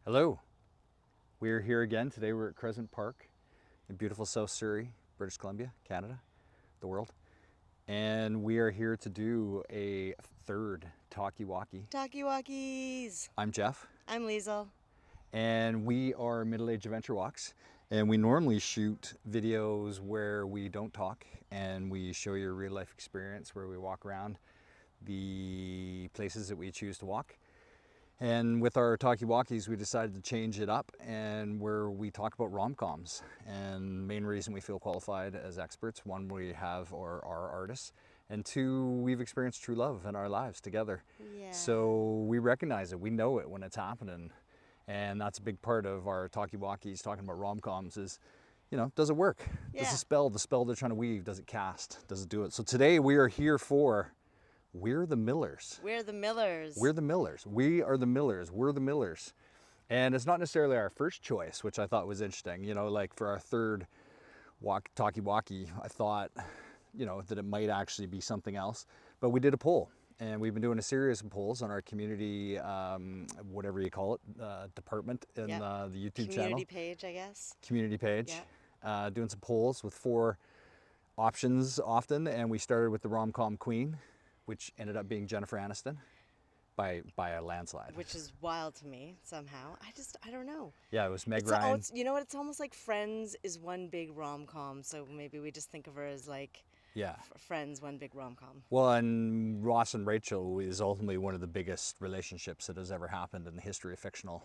Hello, we're here again. Today we're at Crescent Park in beautiful South Surrey, British Columbia, Canada, the world. And we are here to do a third talkie-walkie. Talkie-walkies. I'm Jeff, I'm Liesel. and we are middle-aged adventure walks. And we normally shoot videos where we don't talk and we show you a real-life experience where we walk around the places that we choose to walk. And with our talkie-walkies, we decided to change it up and where we talk about rom-coms. And main reason we feel qualified as experts, one, we have our artists, and two, we've experienced true love in our lives together. Yeah. So we recognize it, we know it when it's happening. And that's a big part of our talkie-walkies, talking about rom-coms is, does it work? Yeah. Does the spell they're trying to weave, does it cast? Does it do it? So today we are here for We're the Millers. We're the Millers. We're the Millers. We are the Millers. We're the Millers. And it's not necessarily our first choice, which I thought was interesting. Like for our third talkie-walkie, I thought, that it might actually be something else. But we did a poll. And we've been doing a series of polls on our community, whatever you call it, department in Yep. the YouTube channel. Community page, I guess. Community page. Yep. Doing some polls with 4 options often. And we started with the rom-com queen, which ended up being Jennifer Aniston by a landslide. Which is wild to me somehow. I don't know. Yeah, it was Meg It's, Ryan. you know what? It's almost like Friends is one big rom-com. So maybe we just think of her as like Yeah. Friends, one big rom-com. Well, and Ross and Rachel is ultimately one of the biggest relationships that has ever happened in the history of fictional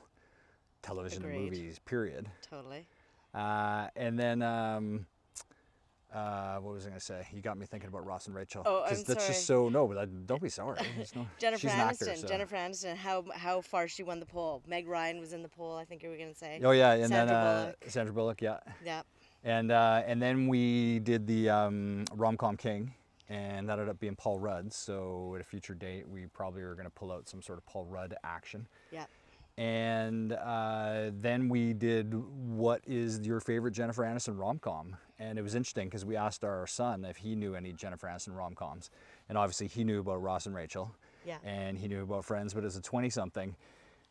television and Agreed. movies, period. Totally. And then, what was I going to say? You got me thinking about Ross and Rachel. Oh, I'm that's just so, no, but don't be sorry. Jennifer she's an Aniston. actor, so. Jennifer Aniston. How far she won the poll. Meg Ryan was in the poll. I think you were gonna say. Oh yeah, and Sandra then Bullock. Sandra Bullock, yeah. Yep. And then we did the Romcom King, and that ended up being Paul Rudd. So at a future date, we probably are going to pull out some sort of Paul Rudd action. Yep. And then we did what is your favorite Jennifer Aniston rom-com? And it was interesting because we asked our son if he knew any Jennifer Aniston rom-coms. And obviously he knew about Ross and Rachel. Yeah. And he knew about Friends, but as a 20-something,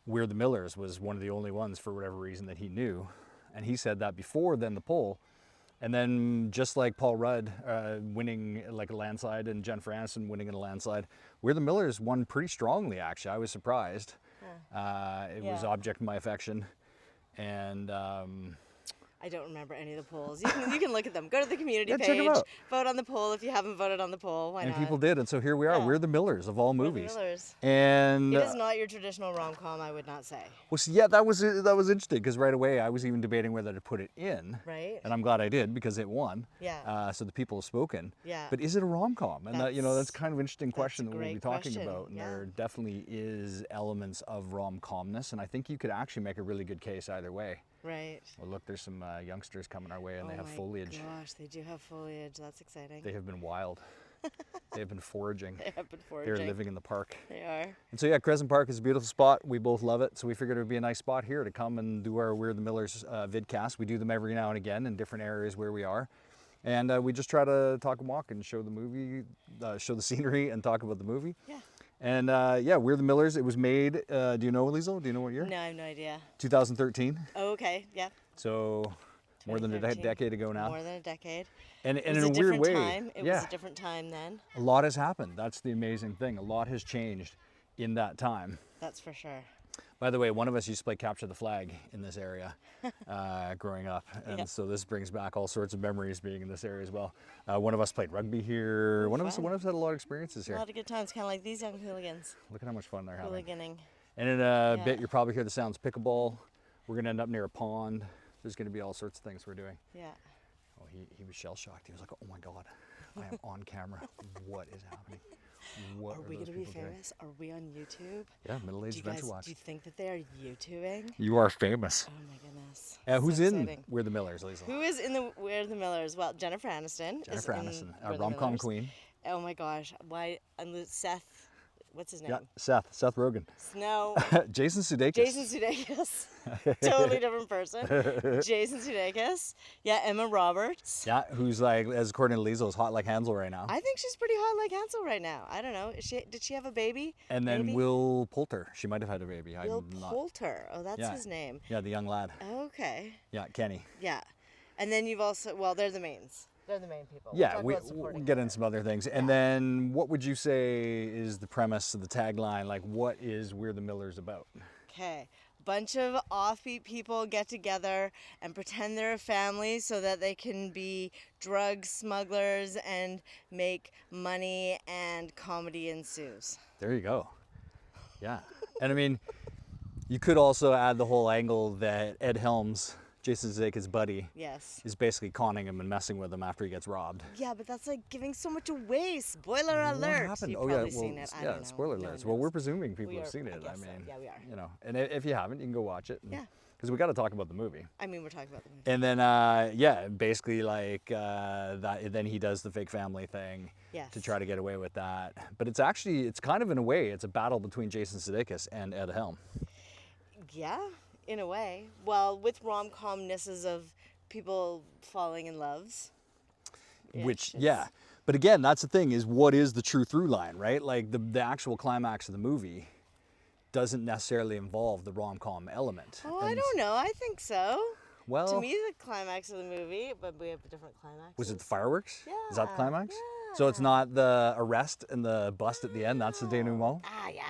We're the Millers was one of the only ones for whatever reason that he knew. And he said that before then the poll. And then just like Paul Rudd winning like a landslide and Jennifer Aniston winning in a landslide, We're the Millers won pretty strongly actually. I was surprised. It was Yeah. Object of My Affection. And I don't remember any of the polls. You can look at them. Go to the community Yeah, check 'em page. out. Vote on the poll if you haven't voted on the poll. Why and not? people did, and so here we are. Yeah. We're the Millers of all We're the movies. Millers. And It is not your traditional rom-com, I would not say. well, see, yeah, that was interesting because right away I was even debating whether to put it in. Right? And I'm glad I did because it won. Yeah. So the people have spoken. Yeah. But is it a rom-com? And that's That's- kind of an interesting question a that we'll be great talking question, about. And yeah. there definitely is elements of rom-comness, and I think you could actually make a really good case either way. Right. Well, look, there's some youngsters coming our way, and they have foliage. Oh my gosh, they do have foliage. That's exciting. They have been wild. They have been foraging. They have been They're foraging. living in the park. They are. And so yeah, Crescent Park is a beautiful spot. We both love it. So we figured it would be a nice spot here to come and do our We're the Millers vidcast. We do them every now and again in different areas where we are. And we just try to talk and walk and show the movie, show the scenery and talk about the movie. Yeah. And yeah, We're the Millers. It was made, do you know, Liesl? Do you know what year? No, I have no idea. 2013. Oh, okay. Yeah. So more than a 2013. decade ago now. More than a decade. And It in was a weird different way, time. It yeah, was a different time then. a lot has happened. That's the amazing thing. A lot has changed in that time. That's for sure. By the way, one of us used to play capture the flag in this area growing up. And Yeah. so this brings back all sorts of memories being in this area as well. One of us played rugby here. Oh, One of us fun. had a lot of experiences A here. lot of good times, kind of like these young hooligans. Look at how much fun they're having. Hooliganing. And in a Yeah. bit, you'll probably hear the sounds pickleball. We're going to end up near a pond. There's going to be all sorts of things we're doing. Yeah. Oh, he was shell-shocked. He was like, oh my God, I am on camera. What is happening? What Are are we those going to be people doing? famous? Are we on YouTube? Yeah, Do middle-aged you adventure guys, watch. do you think that they are YouTubing? You are famous. Oh my goodness. Who's So in exciting. We're the Millers, Liesl? Who is in the We're the Millers? Well, Jennifer Aniston. Jennifer is in Aniston, We're the rom-com Millers. queen. Oh my gosh. Why? And Seth what's his name? Yeah, Seth Rogen. Snow. Jason Sudeikis. Jason Sudeikis. Totally different person. Jason Sudeikis. Yeah, Emma Roberts. Yeah, who's like, as according to Lizzo, is hot like Hansel right now. I think she's pretty hot like Hansel right now. I don't know. Did she have a baby? And then Maybe? Will Poulter. She might have had a baby. Will I'm not. Poulter. Oh, that's Yeah. his name. Yeah, the young lad. Okay. Yeah, Kenny. Yeah. And then you've also, well, they're the mains. They're the main people. Yeah, talk we'll about supporting get into actors. some other things. And then what would you say is the premise of the tagline? Like, what is We're the Millers about? Okay. Bunch of offbeat people get together and pretend they're a family so that they can be drug smugglers and make money, and comedy ensues. There you go. Yeah. And I mean, you could also add the whole angle that Ed Helms, Jason Sudeikis' buddy, Yes. is basically conning him and messing with him after he gets robbed. Yeah, but that's like giving so much away. Spoiler alert. What happened? You've Oh yeah, probably well, seen it. I yeah. don't know. Spoiler No one alerts. Well, knows. we're presuming people We have are- seen it. I I guess so. mean, Yeah, we are. You know, and if you haven't, you can go watch it. Yeah. Because we got to talk about the movie. I mean, we're talking about the movie. And then, yeah, basically like that. Then he does the fake family thing Yes. to try to get away with that. But it's actually, it's kind of in a way, it's a battle between Jason Sudeikis and Ed Helm. Yeah, in a way. Well, with rom-comnesses of people falling in loves. Which, It's- yeah. But again, that's the thing, is what is the true through line, right? Like the actual climax of the movie doesn't necessarily involve the rom-com element. Oh, I And- don't know. I think so. Well, To me, the climax of the movie, but we have different climaxes. was it the fireworks? Is that the Yeah, climax? So it's not the arrest and the bust at the end, that's the denouement? Ah, yeah.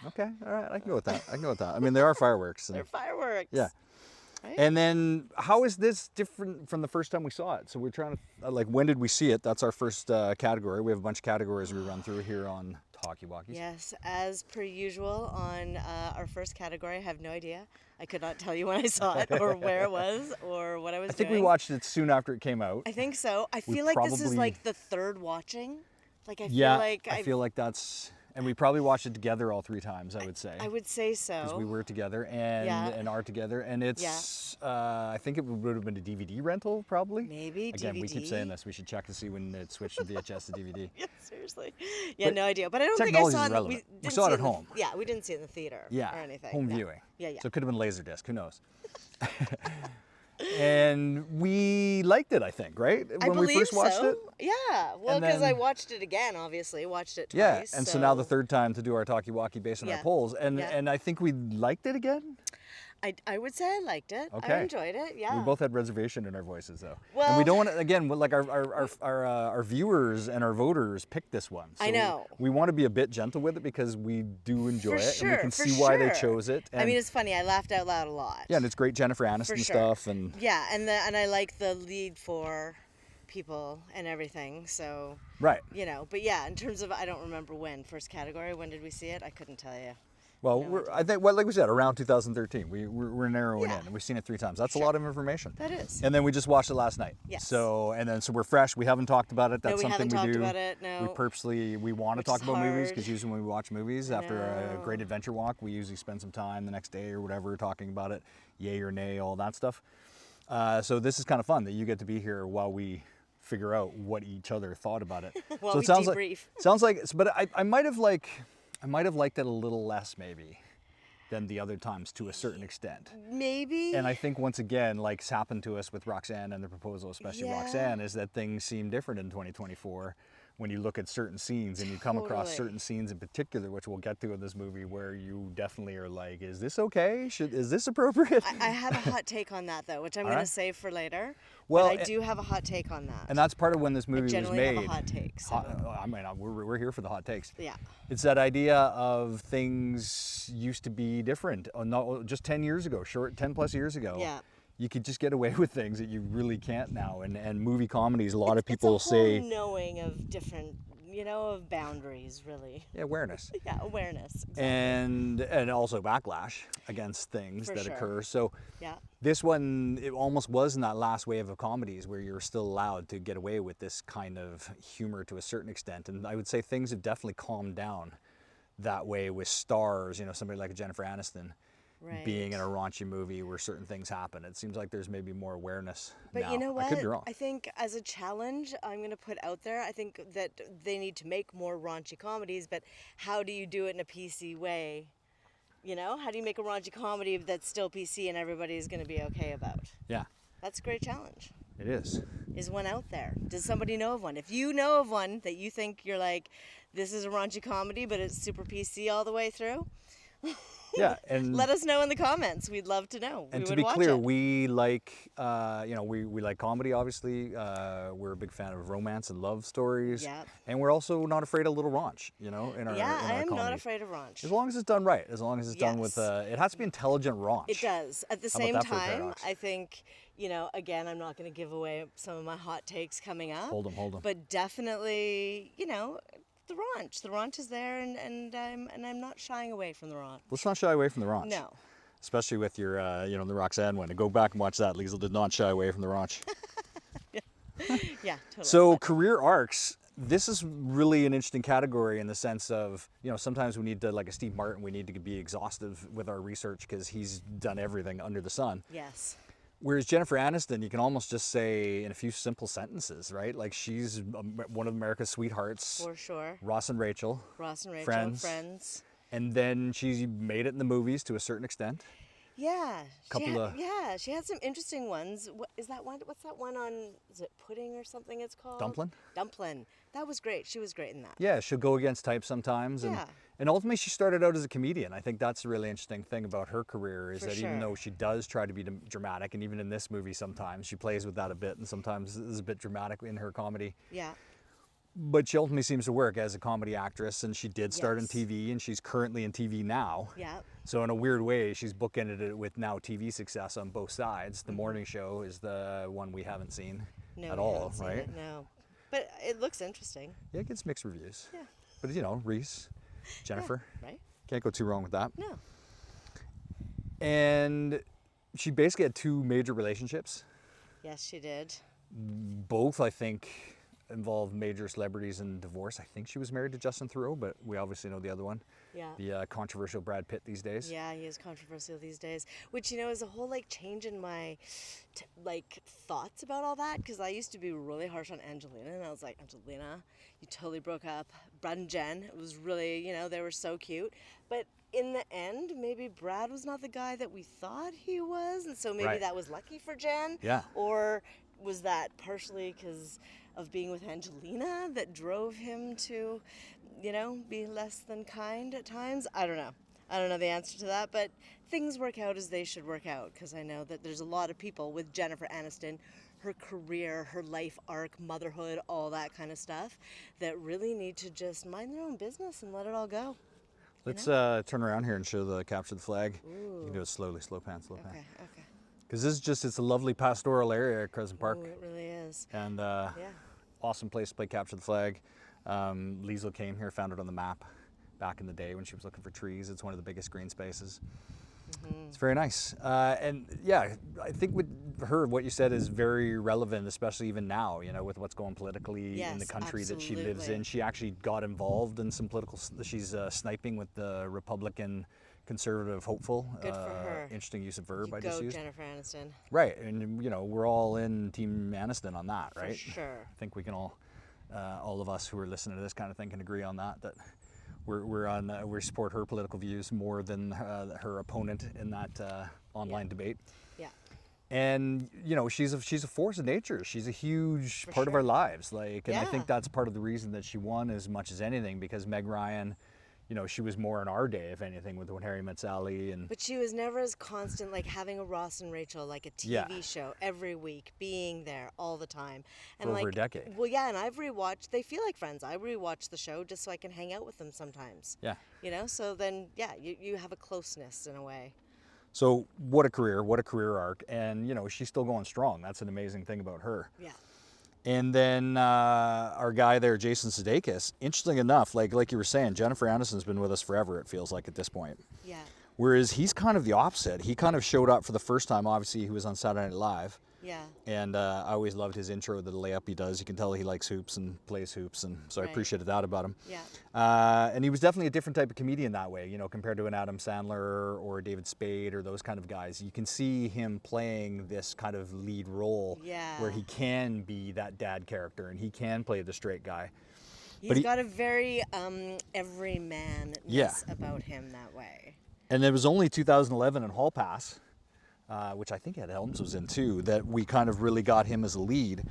Okay, all right, I can go with that. I can go with that. I mean, there are fireworks. And, They're fireworks. yeah. Right? And then how is this different from the first time we saw it? So we're trying to, like, when did we see it? That's our first category. We have a bunch of categories we run through here on Talkie Walkies. Yes, as per usual on our first category, I have no idea. I could not tell you when I saw it or where it was or what I was I think doing. we watched it soon after it came out. I think so. I We feel like this is probably- like the third watching. Like I Yeah, feel like I feel like that's, and we probably watched it together all 3 times, I would say. I would say so. Because we were together and, Yeah. and are together. And it's, I think it would have been a DVD rental, probably. Maybe Again, we keep DVD. saying this. We should check to see when it switched from VHS to DVD. Yeah, seriously. Yeah, But no idea. But I don't think I technology's saw it. irrelevant. We didn't saw it see at in the- home. Yeah, we didn't see it in the theater Yeah, or anything. home No. viewing. Yeah, yeah. So it could have been Laserdisc. Who knows? And we liked it, I think, right? I When we believe first watched so. it. Yeah. Well, And because I then- watched it again, obviously. Watched it Yeah, twice. and so now the third time to do our Talkie Walkie based on our Yeah. polls, and Yeah. and I think we liked it again. I would say I liked it. Okay. I enjoyed it. Yeah. We both had reservation in our voices, though. and Well- we don't want to, again, like our viewers and our voters picked this one. So I know. We want to be a bit gentle with it because we do enjoy For it, sure, and we can for see why they sure. chose it. And, I mean, it's funny. I laughed out loud a lot. yeah, and it's great Jennifer Aniston sure. stuff, and Yeah, and I like the lead for people and everything. So right. you know, but yeah, in terms of I don't remember when first category. When did we see it? I couldn't tell you. Well, No I think, well, like we said, around 2013, we're narrowing Yeah. in, and we've seen it 3 times. That's Sure. a lot of information. That is. And then we just watched it last night. Yes. So we're fresh. We haven't talked about it. That's we something haven't we talked do. about it, no. We purposely want to Which talk is about movies hard. because usually when we watch movies after a know. great adventure walk, we usually spend some time the next day or whatever talking about it, yay or nay, all that stuff. So this is kind of fun that you get to be here while we figure out what each other thought about it. While so we it sounds debrief. but I might have liked it a little less maybe than the other times to a certain extent. Maybe. And I think once again, like's happened to us with Roxanne and the proposal, especially Yeah. Roxanne, is that things seem different in 2024 when you look at certain scenes and you come across Totally. certain scenes in particular, which we'll get to in this movie, where you definitely are like, is this okay? Is this appropriate? I have a hot take on that though, which I'm All going right. to save for later. Well, but I do have a hot take on that. And that's part of when this movie was generally made. have a hot take, so- I mean, we're here for the hot takes. Yeah. It's that idea of things used to be different. Not just 10 years ago, 10 plus years ago. Yeah. You could just get away with things that you really can't now. And movie comedies, a lot of It's people a whole say, knowing of different, of boundaries, really. yeah, awareness. Yeah, awareness. Exactly. And also backlash against things For that sure. occur. So Yeah. this one, it almost was in that last wave of comedies where you're still allowed to get away with this kind of humor to a certain extent. And I would say things have definitely calmed down that way with stars, somebody like Jennifer Aniston being in a Right. raunchy movie where certain things happen. It seems like there's maybe more awareness But now. you know I could what? be wrong. I think as a challenge, I'm going to put out there, I think that they need to make more raunchy comedies, but how do you do it in a PC way? You know, how do you make a raunchy comedy that's still PC and everybody's going to be okay about? Yeah, That's a great challenge. it is. Is one out there? Does somebody know of one? If you know of one that you think you're like, this is a raunchy comedy, but it's super PC all the way through, Yeah, and let us know in the comments. We'd love to know. We and to would be watch clear, it. we like we like comedy. Obviously, we're a big fan of romance and love stories, Yep. and we're also not afraid of a little raunch. In our Yeah, in I our am not comedy. afraid of raunch. As long as it's done right. As long as it's done with, Yes. it has to be intelligent raunch. It does. At the How about same that for a time, paradox? I think, again, I'm not going to give away some of my hot takes coming up. Hold 'em. But definitely, the raunch. The raunch is there, and I'm not shying away from the raunch. Let's not shy away from the raunch. No. Especially with your, the Roxanne one. And go back and watch that. Liesl did not shy away from the raunch. Yeah, totally. So career arcs, this is really an interesting category in the sense of, sometimes we need to, like a Steve Martin, we need to be exhaustive with our research because he's done everything under the sun. Yes. Whereas Jennifer Aniston, you can almost just say in a few simple sentences, right? Like she's one of America's sweethearts. For sure. Ross and Rachel. Ross and Rachel, Friends. friends. And then she made it in the movies to a certain extent. Yeah. Couple She had some interesting ones. What is that one? What's that one on? Is it Pudding or something? It's called Dumplin'? Dumplin'. That was great. She was great in that. Yeah, she'll go against type sometimes. Yeah. And ultimately she started out as a comedian. I think that's a really interesting thing about her career is For that even sure. though she does try to be dramatic, and even in this movie sometimes, she plays with that a bit and sometimes is a bit dramatic in her comedy. Yeah. But she ultimately seems to work as a comedy actress, and she did start in Yes. TV, and she's currently in TV now. Yeah. So in a weird way, she's bookended it with now TV success on both sides. Mm-hmm. The morning show is the one we haven't seen No, at we all, haven't seen right? it, no. But it looks interesting. Yeah, it gets mixed reviews. Yeah. But Reese, Jennifer, Right? can't go too wrong with that. No. And she basically had two major relationships. Yes, she did. Both, I think, involved major celebrities in divorce. I think she was married to Justin Theroux, but we obviously know the other one. Yeah. The controversial Brad Pitt these days. Yeah, he is controversial these days, which is a whole change in my thoughts about all that, because I used to be really harsh on Angelina, and I was like, Angelina, you totally broke up. Brad and Jen, it was really, they were so cute, but in the end, maybe Brad was not the guy that we thought he was, and so maybe Right. that was lucky for Jen. Yeah. Or was that partially because of being with Angelina that drove him to, be less than kind at times? I don't know. I don't know the answer to that, but things work out as they should work out, because I know that there's a lot of people with Jennifer Aniston, her career, her life arc, motherhood, all that kind of stuff, that really need to just mind their own business and let it all go. Let's turn around here and show the capture the flag. You Ooh. can do it slowly, slow pan. Okay. Because this is it's a lovely pastoral area at Crescent Park. Ooh, it really is. And Yeah. awesome place to play capture the flag. Liesl came here, found it on the map back in the day when she was looking for trees. It's one of the biggest green spaces. Mm-hmm. It's very nice. And yeah, I think with her, what you said is very relevant, especially even now, with what's going politically in the Yes, country that she lives absolutely. in. She actually got involved in some political, she's sniping with the Republican conservative hopeful. Good for her. Interesting use of verb I Go just used. Jennifer Aniston. Right, and we're all in Team Aniston on that, right? For sure. I think we can all of us who are listening to this kind of thing can agree on that we support her political views more than her opponent in that online debate. Yeah. And she's a force of nature. She's a huge For part of sure. our lives. And I Yeah. think that's part of the reason that she won as much as anything, because Meg Ryan, she was more in our day, if anything, with When Harry Met Sally and. But she was never as constant, like having a Ross and Rachel, like a TV Yeah. show every week, being there all the time. And For over a decade. Well, yeah, and I've rewatched, they feel like friends. I rewatch the show just so I can hang out with them sometimes. Yeah. So then, yeah, you have a closeness in a way. So what a career arc, and she's still going strong. That's an amazing thing about her. Yeah. And then our guy there, Jason Sudeikis, interesting enough, like you were saying, Jennifer Aniston's been with us forever, it feels like at this point. Yeah. Whereas he's kind of the opposite. He kind of showed up for the first time, obviously he was on Saturday Night Live, Yeah. And I always loved his intro, the layup he does. You can tell he likes hoops and plays hoops, and so I Right. appreciated that about him. Yeah. And he was definitely a different type of comedian that way, you know, compared to an Adam Sandler or David Spade or those kind of guys. You can see him playing this kind of lead role Yeah. where he can be that dad character and he can play the straight guy. He's got a very everyman-ness Yeah. about him that way. And it was only 2011 in Hall Pass, which I think Ed Helms was in too, that we kind of really got him as a lead.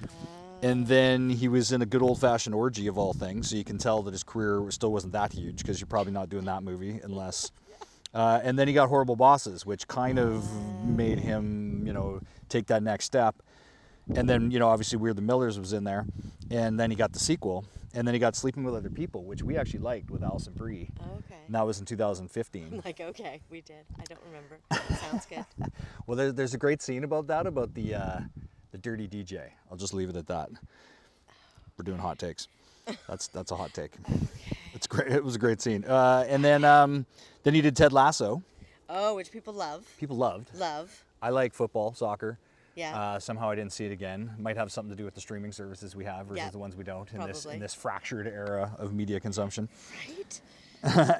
And then he was in a good old-fashioned orgy of all things, so you can tell that his career still wasn't that huge because you're probably not doing that movie unless... and then he got Horrible Bosses, which kind of made him, you know, take that next step. And then, you know, obviously We're the Millers was in there. And then he got the sequel. And then he got Sleeping with Other People, which we actually liked with Alison Brie. Okay. And that was in 2015. Like, okay, we did. I don't remember. That sounds good. Well, there's a great scene about that, about the dirty DJ. I'll just leave it at that. We're doing hot takes. That's a hot take. It's great. It was a great scene. And then he did Ted Lasso. Oh, which people love. People loved. Love. I like football, soccer. Yeah. Somehow I didn't see it again. Might have something to do with the streaming services we have versus Yeah, the ones we don't probably. in this fractured era of media consumption. Right?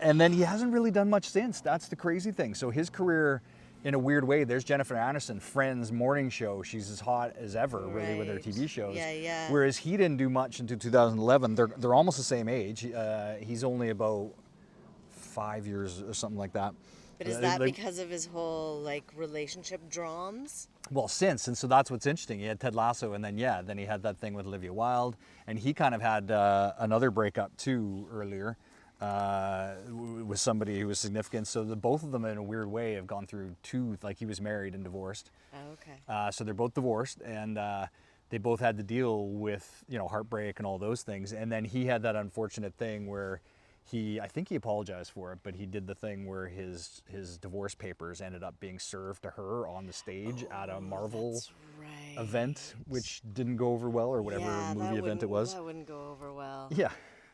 And then he hasn't really done much since. That's the crazy thing. So his career, in a weird way, there's Jennifer Aniston, Friends morning show. She's as hot as ever, really, with her Right. TV shows. Yeah, yeah. Whereas he didn't do much until 2011. They're almost the same age. He's only about 5 years or something like that. But is that because of his whole, like, relationship dramas? Well, and so that's what's interesting. He had Ted Lasso, and then he had that thing with Olivia Wilde, and he kind of had another breakup too earlier with somebody who was significant. So both of them, in a weird way, have gone through two. Like, he was married and divorced. Oh, okay. So they're both divorced, and they both had to deal with, you know, heartbreak and all those things. And then he had that unfortunate thing where I think he apologized for it, but he did the thing where his divorce papers ended up being served to her on the stage at a Marvel That's right. event, which didn't go over well, or whatever movie event it was. That wouldn't go over well. Yeah.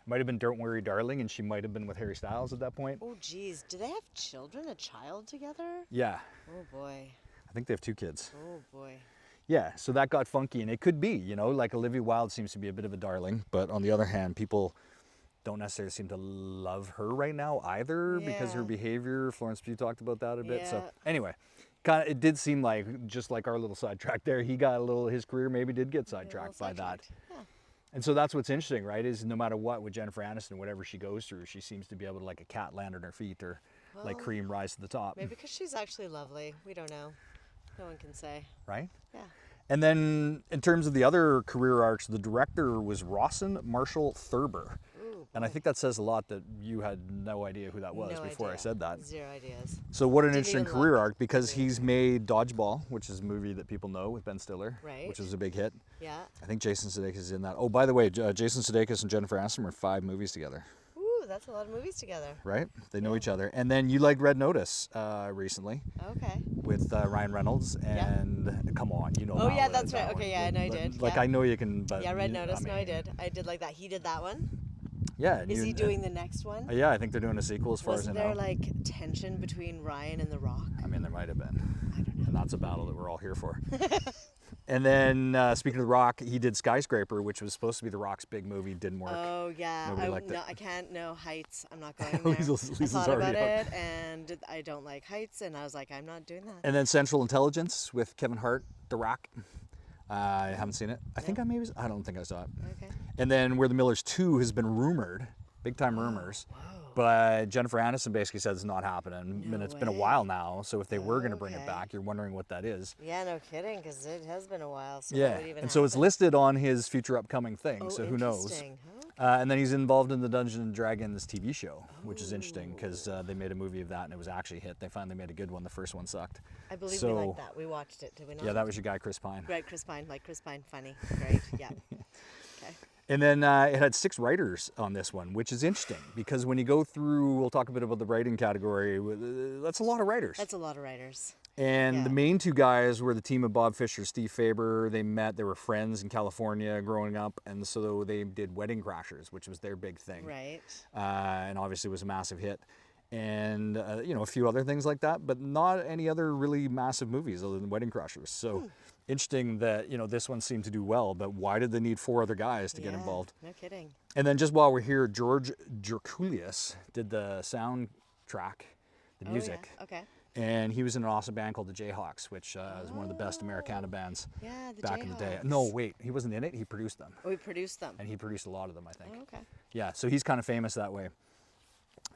Might have been Don't Worry Darling, and she might have been with Harry Styles at that point. Oh, geez. Do they have children? A child together? Yeah. Oh, boy. I think they have 2 kids. Oh, boy. Yeah, so that got funky, and it could be, you know, like Olivia Wilde seems to be a bit of a darling, but on the other hand, people don't necessarily seem to love her right now either because her Yeah. behavior. Florence Pugh talked about that a bit. So Yeah. anyway, it did seem like, just like our little sidetrack there, his career maybe did get sidetracked by that. Yeah. And so that's what's interesting, right? Is no matter what with Jennifer Aniston, whatever she goes through, she seems to be able to, like a cat, land on her feet, or like Well, cream rise to the top. Maybe because she's actually lovely. We don't know. No one can say. Right? Yeah. And then in terms of the other career arcs, the director was Rawson Marshall Thurber. Ooh, And I think that says a lot that you had no idea who that was no before I idea. said that. 0 ideas. So what an Didn't interesting even career look. arc, because he's made Dodgeball, which is a movie that people know with Ben Stiller, Right. which was a big hit. Yeah. I think Jason Sudeikis is in that. Oh, by the way, Jason Sudeikis and Jennifer Aniston were 5 movies together, Ooh, that's a lot of movies together. right? They know Yeah. each other. And then you liked Red Notice recently Okay. with Ryan Reynolds, and come on, you know. Oh, yeah, that that's that right. one. Okay, yeah, I know I did. Like, Yeah. I know you can, but Yeah, Red you- Notice. No, I mean, did. I did like that. He did that one. Yeah. and Is you- he doing the next one? Yeah, I think they're doing a sequel as far Wasn't as I there know. like tension between Ryan and The Rock? I mean, there might have been. And that's a battle that we're all here for. And then, speaking of The Rock, he did Skyscraper, which was supposed to be The Rock's big movie. Didn't work. Oh yeah, Nobody liked it. I can't know heights. I'm not going there. Lisa's I thought already about out. it, and I don't like heights, and I was like, I'm not doing that. And then Central Intelligence with Kevin Hart, The Rock. I haven't seen it. I think I don't think I saw it. Okay. And then Where the Millers 2 has been rumored, big time rumors. But Jennifer Aniston basically said it's not happening. No and it's been a way. while now. So if they were going to bring it Okay. back, you're wondering what that is. Yeah, no kidding, because it has been a while. So Yeah. what would even And so it's happen? listed on his future upcoming thing. Oh, So who knows? interesting. Okay. And then he's involved in the Dungeons and Dragons TV show, which is interesting because they made a movie of that and it was actually a hit. They finally made a good one. The first one sucked. I believe we so- liked that. We watched it, did we not? Yeah, that was your guy, Chris Pine. Right, Chris Pine. Like Chris Pine, funny. Great. Yeah. Okay. And then it had 6 writers on this one, which is interesting because when you go through, we'll talk a bit about the writing category, that's a lot of writers. That's a lot of writers. And the yeah. main 2 guys were the team of Bob Fisher, Steve Faber. They met, they were friends in California growing up, and so they did Wedding Crashers, which was their big thing. Right. And obviously was a massive hit. And, a few other things like that, but not any other really massive movies other than Wedding Crashers. So interesting that, you know, this one seemed to do well, but why did they need 4 other guys to get Yeah, involved? no kidding. And then just while we're here, George Jerkulius did the soundtrack, the music. Oh, yeah. Okay. And he was in an awesome band called the Jayhawks, which is one of the best Americana bands Yeah, the back in the day. Jayhawks. No, wait, he wasn't in it. He produced them. Oh, we produced them. And he produced a lot of them, I think. Oh, okay. Yeah, so he's kind of famous that way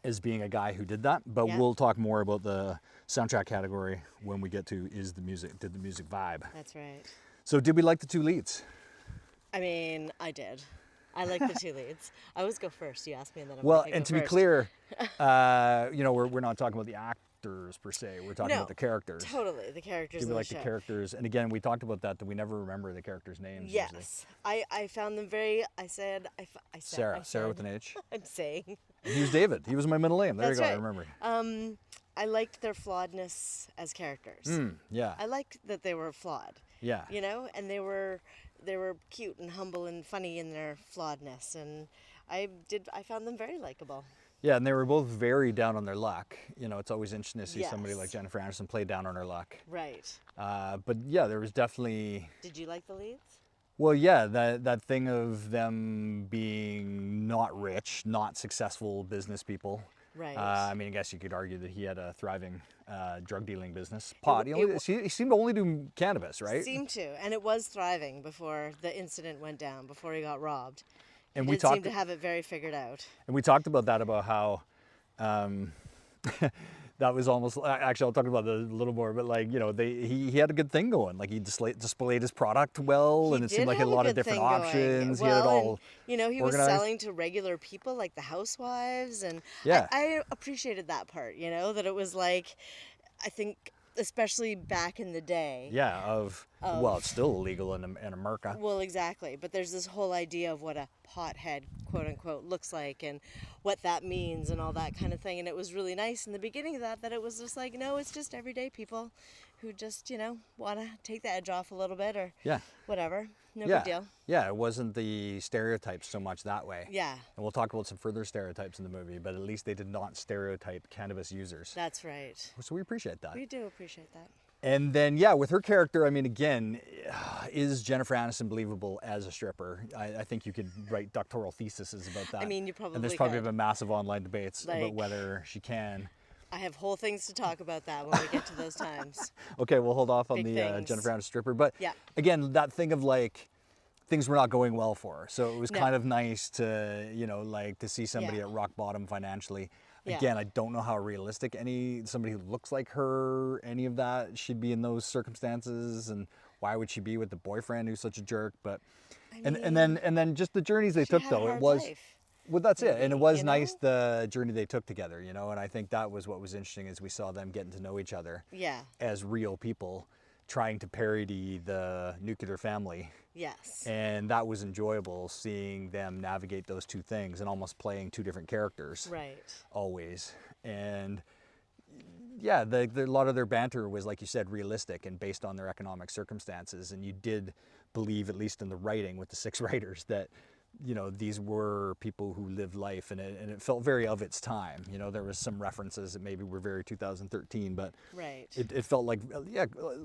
as being a guy who did that. But Yeah. we'll talk more about the soundtrack category when we get to did the music vibe. That's right. So did we like the 2 leads? I mean, I did. I like the 2 leads. I always go first. You ask me, and then I'm Well, like, and to be clear, you know, we're not talking about the actors per se. We're talking about the characters. Totally, the characters. Do we in like the the show. characters? And again, we talked about that we never remember the characters' names. Yes, Usually. I found them very. I said. Sarah with an H. I'm saying. And he was David. He was my middle name. There That's you go. right. I remember. I liked their flawedness as characters. Yeah. I liked that they were flawed. Yeah. You know, and they were cute and humble and funny in their flawedness, and I found them very likable. Yeah, and they were both very down on their luck. You know, it's always interesting to see somebody Yes. like Jennifer Aniston play down on her luck. Right. But yeah, there was definitely. Did you like the leads? Well, yeah, that thing of them being not rich, not successful business people. Right. I mean, I guess you could argue that he had a thriving drug dealing business. Pot. He seemed to only do cannabis, right? Seemed to, and it was thriving before the incident went down, before he got robbed. And He seemed to have it very figured out. And we talked about that, about how that was almost, actually I'll talk about that a little more, but like, you know, he had a good thing going. Like he displayed his product well, and it seemed like he had a lot of different options. Well, he had it all and, you know, he organized. was selling to regular people like the housewives, and Yeah. I appreciated that part, you know, that it was like, I think, especially back in the day. Yeah, well, it's still illegal in America. Well, exactly. But there's this whole idea of what a pothead, quote unquote, looks like and what that means and all that kind of thing. And it was really nice in the beginning of that it was just like, no, it's just everyday people who just, you know, want to take the edge off a little bit or whatever. No big deal. Yeah, it wasn't the stereotypes so much that way. Yeah. And we'll talk about some further stereotypes in the movie, but at least they did not stereotype cannabis users. That's right. So we appreciate that. We do appreciate that. And then, yeah, with her character, I mean, again, is Jennifer Aniston believable as a stripper? I think you could write doctoral theses about that. I mean, you probably And there's probably could. been massive online debates about Like- whether she can. I have whole things to talk about that when we get to those times. Okay, we'll hold off on Big the things. Jennifer Aniston stripper. But Yeah. again, that thing of like, things were not going well for her. So it was No. kind of nice to, you know, like to see somebody Yeah. at rock bottom financially. Yeah. Again, I don't know how realistic somebody who looks like her, any of that should be in those circumstances, and why would she be with the boyfriend who's such a jerk? But and then just the journeys they She took had a though, it hard was life. well, that's it, and it was you nice know? the journey they took together, you know, and I think that was what was interesting as we saw them getting to know each other Yeah. as real people trying to parody the nuclear family. Yes. And that was enjoyable, seeing them navigate those two things and almost playing two different characters Right. always. And yeah, a lot of their banter was, like you said, realistic and based on their economic circumstances. And you did believe, at least in the writing with the 6 writers, that, you know, these were people who lived life, and it felt very of its time. You know, there was some references that maybe were very 2013, but Right. it felt like,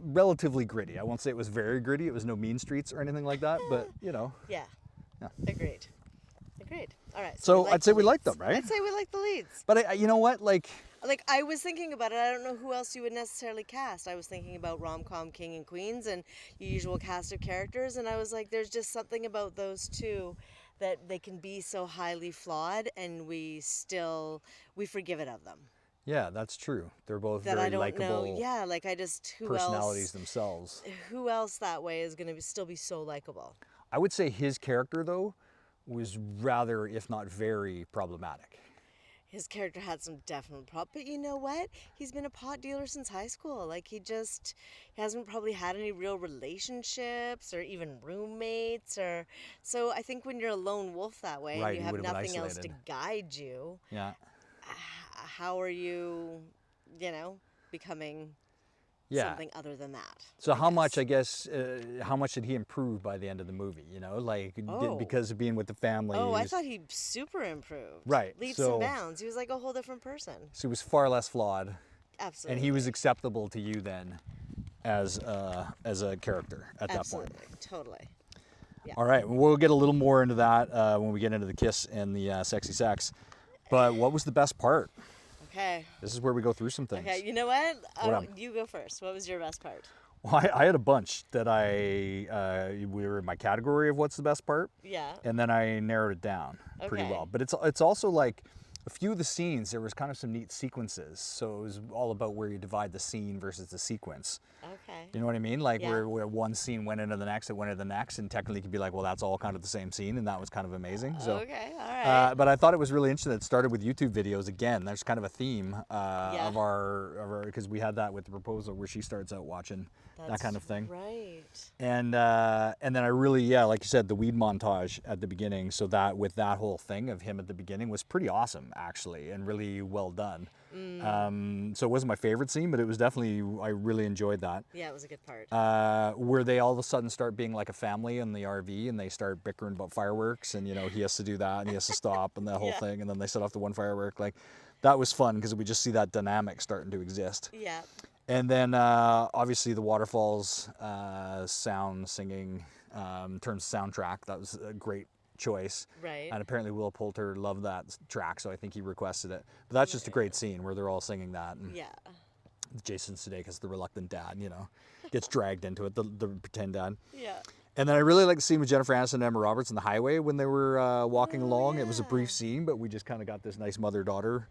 relatively gritty. I won't say it was very gritty. It was no mean streets or anything like that, but, you know. Yeah. Yeah. Agreed. All right. So we I'd say we like them, leads. right? I'd say we like the leads. But you know what? Like I was thinking about it. I don't know who else you would necessarily cast. I was thinking about Romcom King and Queens and your usual cast of characters, and I was like, there's just something about those two that they can be so highly flawed, and we forgive it of them. yeah, that's true. They're both That very I don't likable know. Yeah, like who personalities else? themselves. Who else that way is going to still be so likable? I would say his character, though, was rather, if not very, problematic. His character had some definite problems, but you know what? He's been a pot dealer since high school. Like he hasn't probably had any real relationships or even roommates, or so. I think when you're a lone wolf that way Right, and you he have would've been nothing else to isolated. guide you, Yeah. how are you, becoming Yeah. something other than that? So how much did he improve by the end of the movie? You know, like Oh. because of being with the family. Oh, I thought he super improved. Right, Leaps so- and bounds. He was like a whole different person. So he was far less flawed, Absolutely. and he was acceptable to you then, as a character at that point. Absolutely, totally. Yeah. All right, we'll get a little more into that when we get into the kiss and the sexy sex. But what was the best part? Okay. This is where we go through some things. Okay, you know what? What You go first. What was your best part? Well, I had a bunch that we were in my category of what's the best part, Yeah. and then I narrowed it down pretty Okay. well. But it's also like a few of the scenes, there was kind of some neat sequences. So it was all about where you divide the scene versus the sequence. Okay. You know what I mean? Like Yeah. where one scene went into the next, it went into the next, and technically you could be like, well, that's all kind of the same scene, and that was kind of amazing. So, Okay, all right. but I thought it was really interesting that it started with YouTube videos again. There's kind of a theme Yeah. of our, because we had that with the proposal where she starts out watching that kind of thing. Right. And then I really, like you said, the weed montage at the beginning. So that with that whole thing of him at the beginning was pretty awesome, actually, and really well done. So it wasn't my favorite scene, but it was definitely, I really enjoyed that. Yeah, it was a good part. Where they all of a sudden start being like a family in the RV, and they start bickering about fireworks, and he has to do that, and he has to stop, and the whole Yeah. thing, and then they set off the one firework. Like, that was fun because we just see that dynamic starting to exist. Yeah. And then obviously the waterfalls, sound, singing, in terms of soundtrack, that was a great choice. Right. And apparently Will Poulter loved that track, so I think he requested it. But that's just a great scene where they're all singing that. And Yeah. Jason Sudeikis, the reluctant dad, gets dragged into it, the pretend dad. Yeah. And then I really like the scene with Jennifer Aniston and Emma Roberts on the highway when they were walking along. It was a yeah. brief scene, but we just kind of got this nice mother-daughter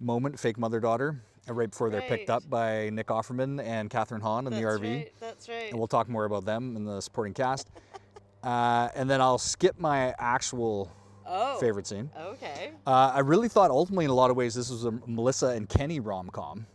moment, fake mother-daughter, right before they're picked Right. up by Nick Offerman and Katherine Hahn in the That's RV. right. That's right. And we'll talk more about them in the supporting cast. And then I'll skip my actual favorite scene. Okay. I really thought ultimately in a lot of ways this was a Melissa and Kenny rom-com.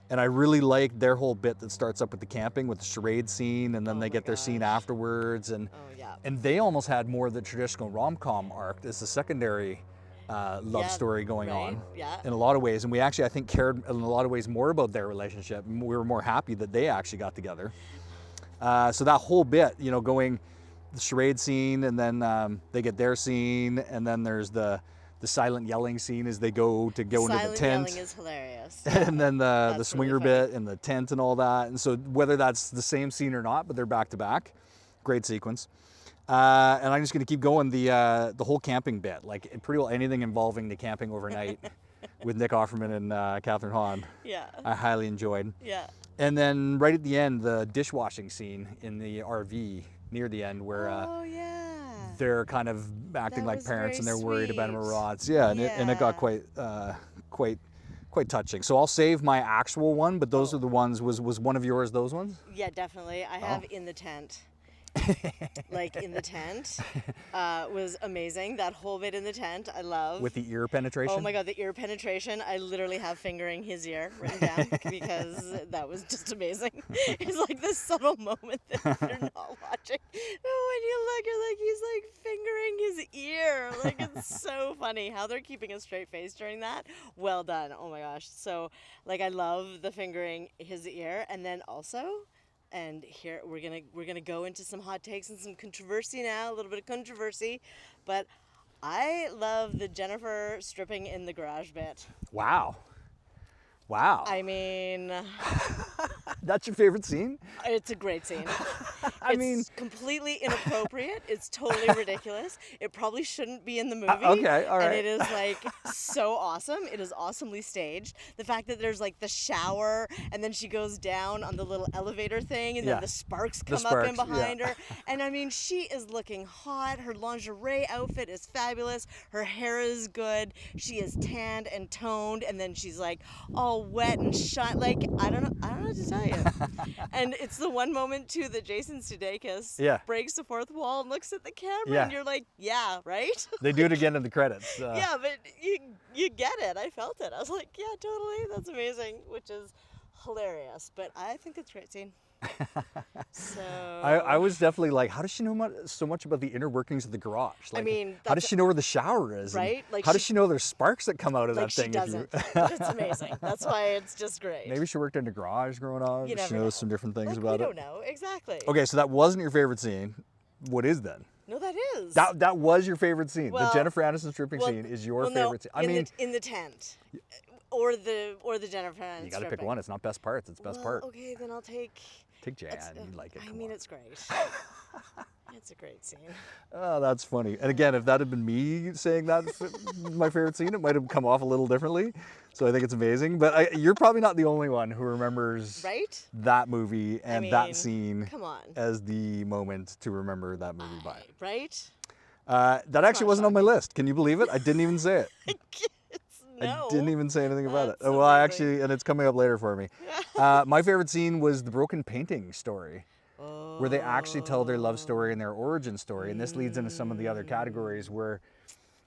And I really liked their whole bit that starts up with the camping with the charade scene, and then Oh they my get their scene gosh. afterwards. And Oh yeah. and they almost had more of the traditional rom-com arc as the secondary love Yeah, story going right, on yeah. in a lot of ways. And we actually, I think, cared in a lot of ways more about their relationship. We were more happy that they actually got together. So that whole bit, going the charade scene, and then they get their scene, and then there's the silent yelling scene as they go into the Silent tent. yelling is hilarious. And then the That's swinger really funny. bit and the tent and all that. And so whether that's the same scene or not, but they're back to back, great sequence. And I'm just going to keep going the whole camping bit, like pretty well anything involving the camping overnight with Nick Offerman and Katherine Hahn, Yeah. I highly enjoyed. Yeah. And then right at the end, the dishwashing scene in the RV near the end where Oh yeah. they're kind of acting That like was parents and very they're worried about sweet. Emma Yeah, and it got Yeah. quite touching. So I'll save my actual one, but those are the ones. Was one of yours those ones? Yeah, definitely. I have Oh. in the tent. Like in the tent was amazing. That whole bit in the tent, I love. With the ear penetration? Oh my god, the ear penetration. I literally have fingering his ear written down because that was just amazing. It's like this subtle moment that you're not watching. But when you look, you're like, he's like fingering his ear. Like, it's so funny how they're keeping a straight face during that. Well done. Oh my gosh. So, like, I love the fingering his ear. And then also, and here we're gonna go into some hot takes and some controversy now, a little bit of controversy, but I love the Jennifer stripping in the garage bit. Wow. Wow. I mean, That's your favorite scene? it's a great scene. I It's mean, completely inappropriate. It's totally ridiculous. It probably shouldn't be in the movie. okay, all And right. it is like so awesome. It is awesomely staged. The fact that there's like the shower and then she goes down on the little elevator thing and Yeah. then the sparks The come up in sparks, behind yeah. her. And I mean, she is looking hot. Her lingerie outfit is fabulous. Her hair is good. She is tanned and toned. And then she's like all wet and shut. Like, I don't know what to tell you. And it's the one moment too that Jason Sudeikis Yeah. breaks the fourth wall and looks at the camera, Yeah. and you're like, yeah, right? They do it again in the credits. Yeah, but you get it. I felt it. I was like, yeah, totally. That's amazing, which is hilarious. But I think it's a great scene. So I was definitely like, how does she know so much about the inner workings of the garage? Like, mean, how does that's- she know where the shower is? And Right? Like how does she- she know there's sparks that come out of like that she thing? doesn't. But it's amazing. That's why it's just great. Maybe she worked in the garage growing up. You She never knows know. some different things Like, about we it. don't know exactly. Okay, so that wasn't your favorite scene. What is then? No, that is. That was your favorite scene. Well, the Jennifer Aniston stripping well, scene is your well, no, favorite scene. I mean, in the tent. or the Jennifer Aniston. You got to pick one. It's not best parts. It's best part. Okay, then I'll take. Take Jan. You like it. I Come mean, on. it's great. It's a great scene. Oh, that's funny. And again, if that had been me saying that my favorite scene, it might have come off a little differently. So I think it's amazing. But you're probably not the only one who remembers that movie and that scene as the moment to remember that movie by. Right? That actually wasn't on my list. Can you believe it? I didn't even say it. No. I didn't even say anything about it. That's Well, I actually, and it's coming up later for me. My favorite scene was the broken painting story, where they actually tell their love story and their origin story. And this leads into some of the other categories where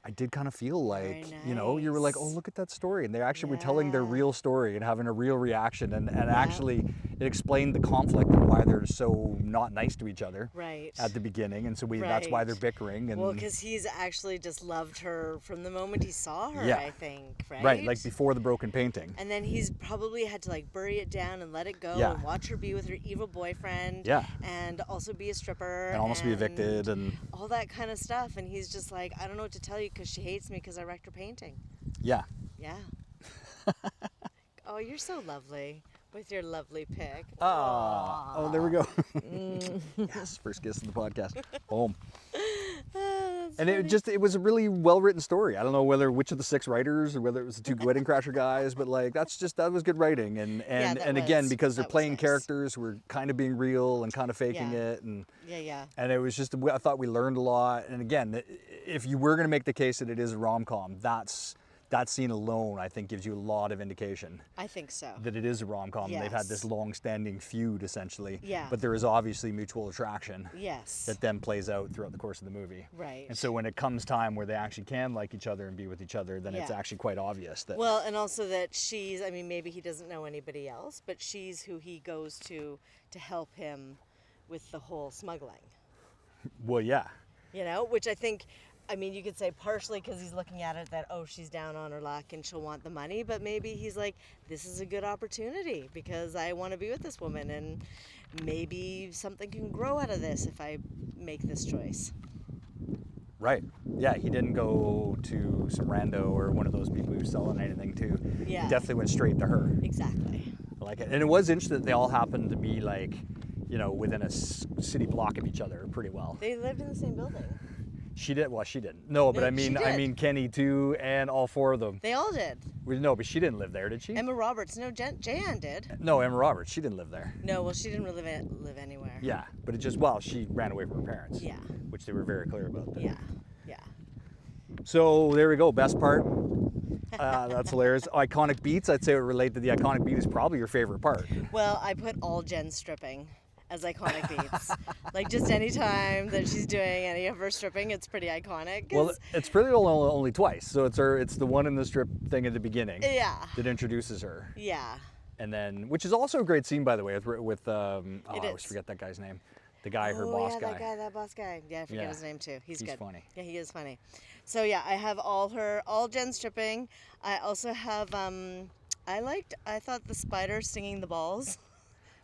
I did kind of feel like, you know, you were like, oh, look at that story. And they actually were telling their real story and having a real reaction. And actually it explained the conflict and why they're so not nice to each other at the beginning. And so that's why they're bickering. And well, because he's actually just loved her from the moment he saw her, I think, right? Right, like before the broken painting. And then he's probably had to like bury it down and let it go and watch her be with her evil boyfriend and also be a stripper. And almost be evicted and all that kind of stuff. And he's just like, I don't know what to tell you because she hates me because I wrecked her painting. Yeah. Yeah. Oh, you're so lovely with your lovely pick. Oh, there we go. Yes, first kiss of the podcast. Boom. And it was a really well-written story. I don't know which of the 6 writers or whether it was the 2 Wedding Crasher guys, but like that was good writing. And again, because they're playing characters who were kind of being real and kind of faking it, and and it was just, I thought we learned a lot. And again, if you were going to make the case that it is a rom-com, that scene alone, I think, gives you a lot of indication. I think so. That it is a rom-com. Yes. They've had this long-standing feud, essentially. Yeah. But there is obviously mutual attraction. Yes. That then plays out throughout the course of the movie. Right. And so when it comes time where they actually can like each other and be with each other, then it's actually quite obvious that. Well, and also that she's, I mean, maybe he doesn't know anybody else, but she's who he goes to help him with the whole smuggling. Well, yeah. You know, which I think, I mean, you could say partially because he's looking at it that, oh, she's down on her luck and she'll want the money, but maybe he's like, this is a good opportunity because I want to be with this woman and maybe something can grow out of this if I make this choice. Right. Yeah, he didn't go to some rando or one of those people who's selling anything to. Yeah. He definitely went straight to her. Exactly. I like it. And it was interesting that they all happened to be like, you know, within a city block of each other pretty well. They lived in the same building. She did. Well, she didn't. No, but I mean Kenny too, and all 4 of them. They all did. No, but she didn't live there, did she? Emma Roberts. No, Jan did. No, Emma Roberts. She didn't live there. No, well, she didn't really live anywhere. Yeah, but she ran away from her parents. Yeah. Which they were very clear about. Yeah. So there we go. Best part. That's hilarious. Iconic beats. I'd say it would relate to the iconic beat is probably your favorite part. Well, I put all Jen stripping as iconic beats. Like just any time that she's doing any of her stripping, it's pretty iconic. Well, it's pretty only twice. So it's the one in the strip thing at the beginning. Yeah. That introduces her. Yeah. And then, which is also a great scene, by the way, with I always forget that guy's name. The guy, her boss guy. That boss guy. Yeah, I forget his name too. He's good. Funny. Yeah, he is funny. So yeah, I have all Jen stripping. I also have I thought the spider stinging the balls.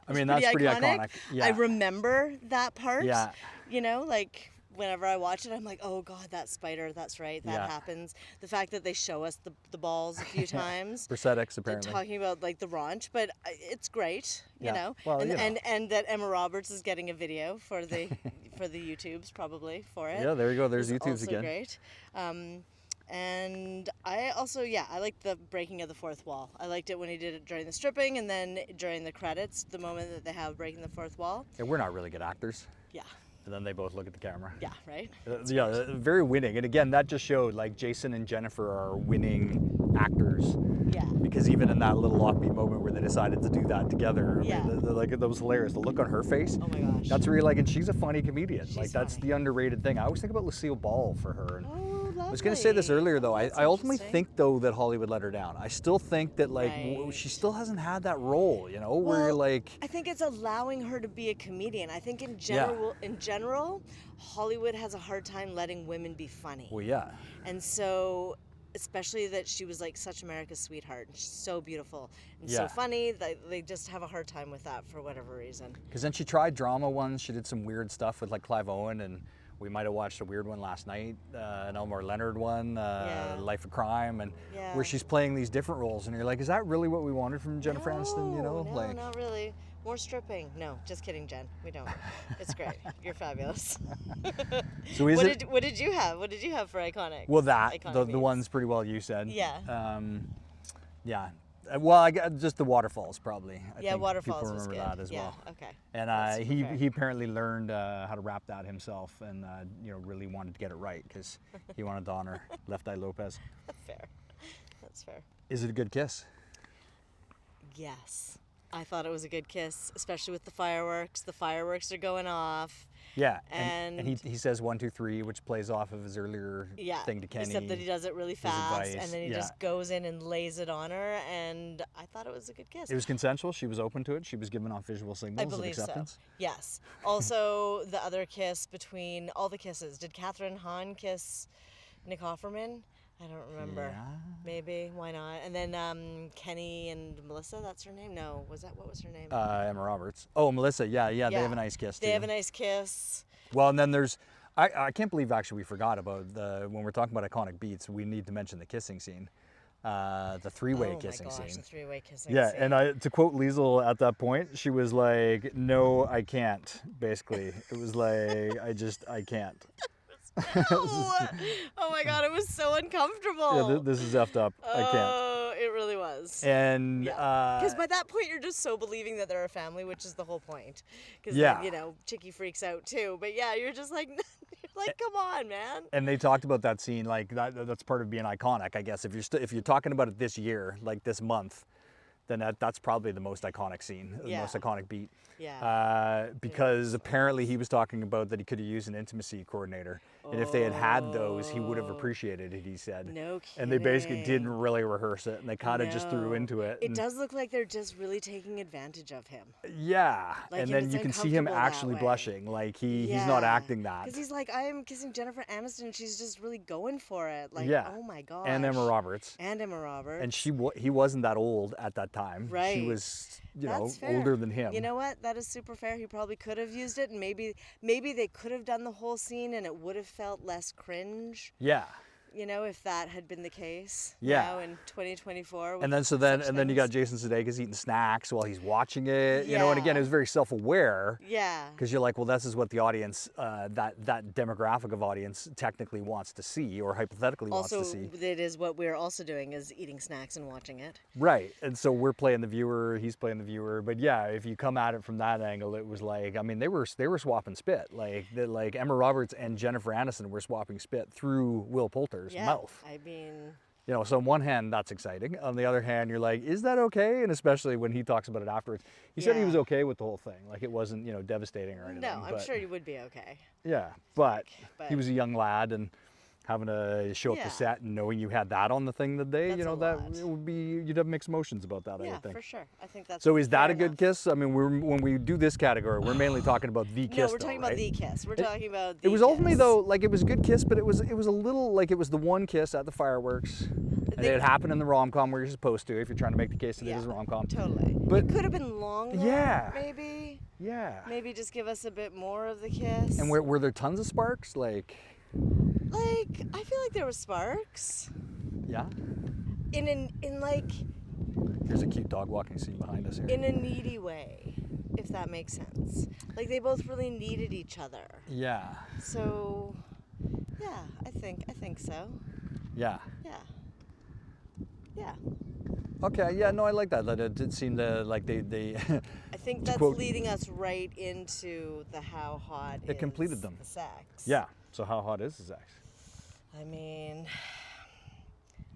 I mean, that's pretty iconic. Yeah. I remember that part. Yeah. You know, like whenever I watch it, I'm like, oh God, that spider, that's right, that happens. The fact that they show us the balls a few times. Prosthetics, apparently. Talking about like the raunch, but it's great, you know. Well, and that Emma Roberts is getting a video for the for the YouTubes probably for it. Yeah, there you go. There's it's YouTubes also again. Great. And I also, I liked the breaking of the fourth wall. I liked it when he did it during the stripping and then during the credits, the moment that they have breaking the fourth wall. Yeah, we're not really good actors. Yeah. And then they both look at the camera. Yeah, right? Very winning. And again, that just showed like Jason and Jennifer are winning actors. Yeah. Because even in that little offbeat moment where they decided to do that together, yeah. I mean, that was hilarious. The look on her face. Oh my gosh. That's really like, and she's a funny comedian. She's like that's funny. the underrated thing. I always think about Lucille Ball for her. And lovely. I was going to say this earlier though. That's I ultimately think though that Hollywood let her down. I still think that like she still hasn't had that role, you know, where you're like. I think it's allowing her to be a comedian. I think in general, Hollywood has a hard time letting women be funny. Well, yeah. And so, especially that she was like such America's sweetheart. She's so beautiful and so funny that they just have a hard time with that for whatever reason. Because then she tried drama once. She did some weird stuff with like Clive Owen and we might have watched a weird one last night, an Elmore Leonard one, Yeah. Life of Crime, and Yeah. where she's playing these different roles, and you're like, is that really what we wanted from Jennifer Aniston? You know, No, like. not really. More stripping. No, just kidding, Jen. We don't. It's great. You're fabulous. So is What did you have? What did you have for iconic? Well, that iconic the memes? one's pretty well you said. Yeah. Yeah. Well, I got just the waterfalls probably. I Yeah, think waterfalls people was remember good. that as Yeah, well. okay. And That's super fair. he apparently learned how to rap that himself, and really wanted to get it right because he wanted to honor Left Eye Lopez. Fair. That's fair. Is it a good kiss? Yes. I thought it was a good kiss, especially with the fireworks. The fireworks are going off. Yeah, and And- he says 1, 2, 3, which plays off of his earlier Yeah. thing to Kenny. Except that he does it really fast, advice, and then he yeah. just goes in and lays it on her, and I thought it was a good kiss. It was consensual. She was open to it. She was giving off visual I signals of believe so. acceptance. Yes. Also, the other kiss between all the kisses. Did Catherine Hahn kiss Nick Offerman? I don't remember. Yeah. Maybe. Why not? And then Kenny and Melissa. That's her name. No. What was her name? Emma Roberts. Oh, Melissa. Yeah. They have a nice kiss too. They have a nice kiss. Well, and then there's, I can't believe actually we forgot about when we're talking about iconic beats, we need to mention the kissing scene, the three-way kissing Oh my gosh, scene. the three-way kissing Yeah, scene. and to quote Liesl at that point, she was like, "No, I can't." Basically, it was like, I can't." Oh my god, it was so uncomfortable. Yeah, this is effed up. I can't. Oh, it really was. And Because by that point, you're just so believing that they're a family, which is the whole point. Because Yeah. Chicky freaks out too. But yeah, you're just like, come on, man. and they talked about that scene like that's part of being iconic, I guess. If you're talking about it this year, like this month, then that's probably the most iconic scene, the Yeah. most iconic beat. Yeah. Because apparently he was talking about that he could have used an intimacy coordinator, and if they had those, he would have appreciated it. He said. No And they basically kidding. didn't really rehearse it, and they kind of just threw No. into it. It and- does look like they're just really taking advantage of him. Yeah, Like, and and then it's you can see him uncomfortable that actually way. blushing, like he's not acting that. Because he's like, I am kissing Jennifer Aniston. She's just really going for it. Like, Yeah. oh my gosh. And Emma Roberts. And Emma Roberts. And he wasn't that old at that time. Right. She was, That's fair. older than him. You know what? That is super fair. He probably could have used it, and maybe they could have done the whole scene, and it would have felt less cringe. Yeah. If that had been the case. Yeah. Now in 2024. And then then you got Jason Sudeikis eating snacks while he's watching it. And again, it was very self-aware. Yeah. Because you're like, well, this is what the audience, that demographic of audience technically wants to see, or hypothetically Also, wants to see. it is what we're also doing is eating snacks and watching it. Right, and so we're playing the viewer, he's playing the viewer. But yeah, if you come at it from that angle, it was like, I mean, they were swapping spit. Like Emma Roberts and Jennifer Aniston were swapping spit through Will Poulter's mouth. I mean, So on one hand, that's exciting. On the other hand, you're like, is that okay? And especially when he talks about it afterwards, he said he Yeah. was okay with the whole thing. Like it wasn't, devastating or anything. no, I'm but- sure you would be okay. Yeah, but But- he was a young lad and having to show up Yeah. to set and knowing you had that on the thing that day, That's a that lot. it would be, you'd have mixed emotions about that, I Yeah, would think. for sure. I think that's So is that fair a good enough. kiss? I mean, when we do this category, we're mainly talking about the kiss. No, we're talking though, about right? the kiss. We're talking about the It was ultimately kiss. though, like it was a good kiss, but it was a little like it was the one kiss at the fireworks, and it happened in the rom-com where you're supposed to if you're trying to make the case that it is a rom-com. Totally. But- it could have been longer. Yeah. Maybe. Yeah. Maybe just give us a bit more of the kiss. And were there tons of sparks? Like, I feel like there were sparks. yeah. In like Here's a cute dog walking scene behind us here. in a needy way, if that makes sense. Like they both really needed each other. Yeah. So, yeah, I think so. Yeah. Yeah. Yeah. Okay, yeah, no, I like that. That it did seem to like they I think To that's quote- leading us right into the how hot It completed them. the sex. yeah. So how hot is the sex? I mean,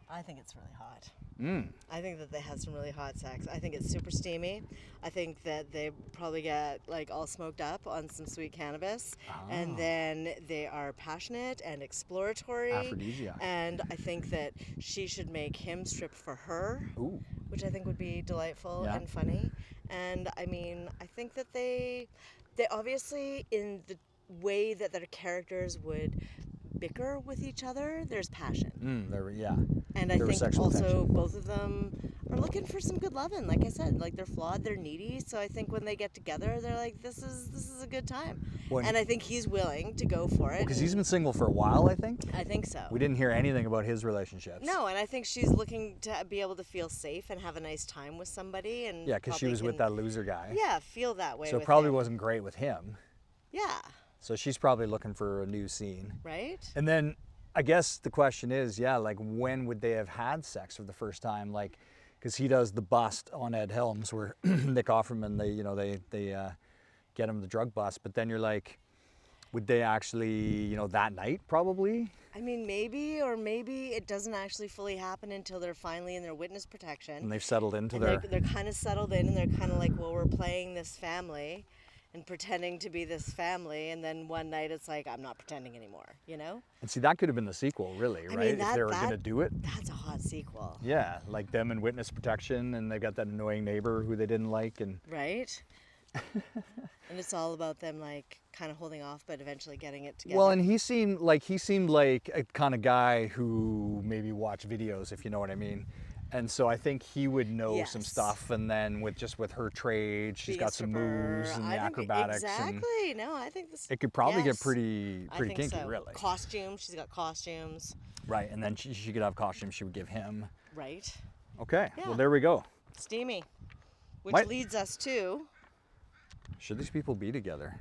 I think it's really hot. Mm. I think that they had some really hot sex. I think it's super steamy. I think that they probably get like all smoked up on some sweet cannabis, and then they are passionate and exploratory. Aphrodisiac. And I think that she should make him strip for her, Ooh. which I think would be delightful Yeah. and funny. And I mean, I think that they obviously, in the way that their characters would bicker with each other, there's passion. Yeah. And I There was think sexual also tension. both of them are looking for some good loving. Like I said, like they're flawed, they're needy. So I think when they get together, they're like, this is a good time. When- And I think he's willing to go for it. Because he's been single for a while, I think. I think so. We didn't hear anything about his relationships. No, and I think she's looking to be able to feel safe and have a nice time with somebody. And Yeah, because she probably was with that loser guy. Yeah, feel that way. So it with probably him. wasn't great with him. Yeah. So she's probably looking for a new scene. Right. And then I guess the question is, yeah, like when would they have had sex for the first time? Like, because he does the bust on Ed Helms where Nick Offerman, they get him the drug bust. But then you're like, would they actually, that night probably? I mean, maybe, or maybe it doesn't actually fully happen until they're finally in their witness protection. And they've settled into and their... They're kind of settled in, and they're kind of like, well, we're playing this family and pretending to be this family, and then one night it's like, I'm not pretending anymore, And see, that could have been the sequel, really, right? mean, If they were going to do it. That's a hot sequel. Yeah, like them in witness protection, and they got that annoying neighbor who they didn't like, and... Right? And it's all about them, like, kind of holding off, but eventually getting it together. Well, and he seemed like a kind of guy who maybe watched videos, if you know what I mean. And so I think he would know some Yes. stuff, and then with her trade, she's Be a got some stripper. moves and the I think acrobatics. Exactly. No, I think this... And it could probably yes, get pretty I think kinky, so. really. Costumes. She's got costumes. Right, and then she could have costumes she would give him. Right. Okay, Yeah. well, there we go. Steamy. Which What? leads us to... Should these people be together?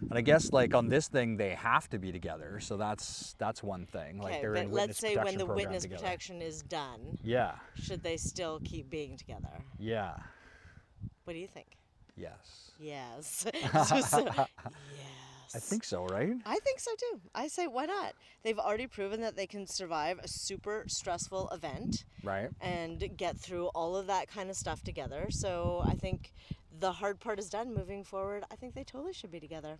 And I guess like on this thing they have to be together, so that's one thing. Like Okay, they're but in let's witness say when protection the program witness together. protection is done, Yeah, should they still keep being together? yeah, What do you think? yes. Yes. Yes. I think so, right? I think so too. I say, why not? They've already proven that they can survive a super stressful event Right. and get through all of that kind of stuff together. So I think the hard part is done. Moving forward, I think they totally should be together.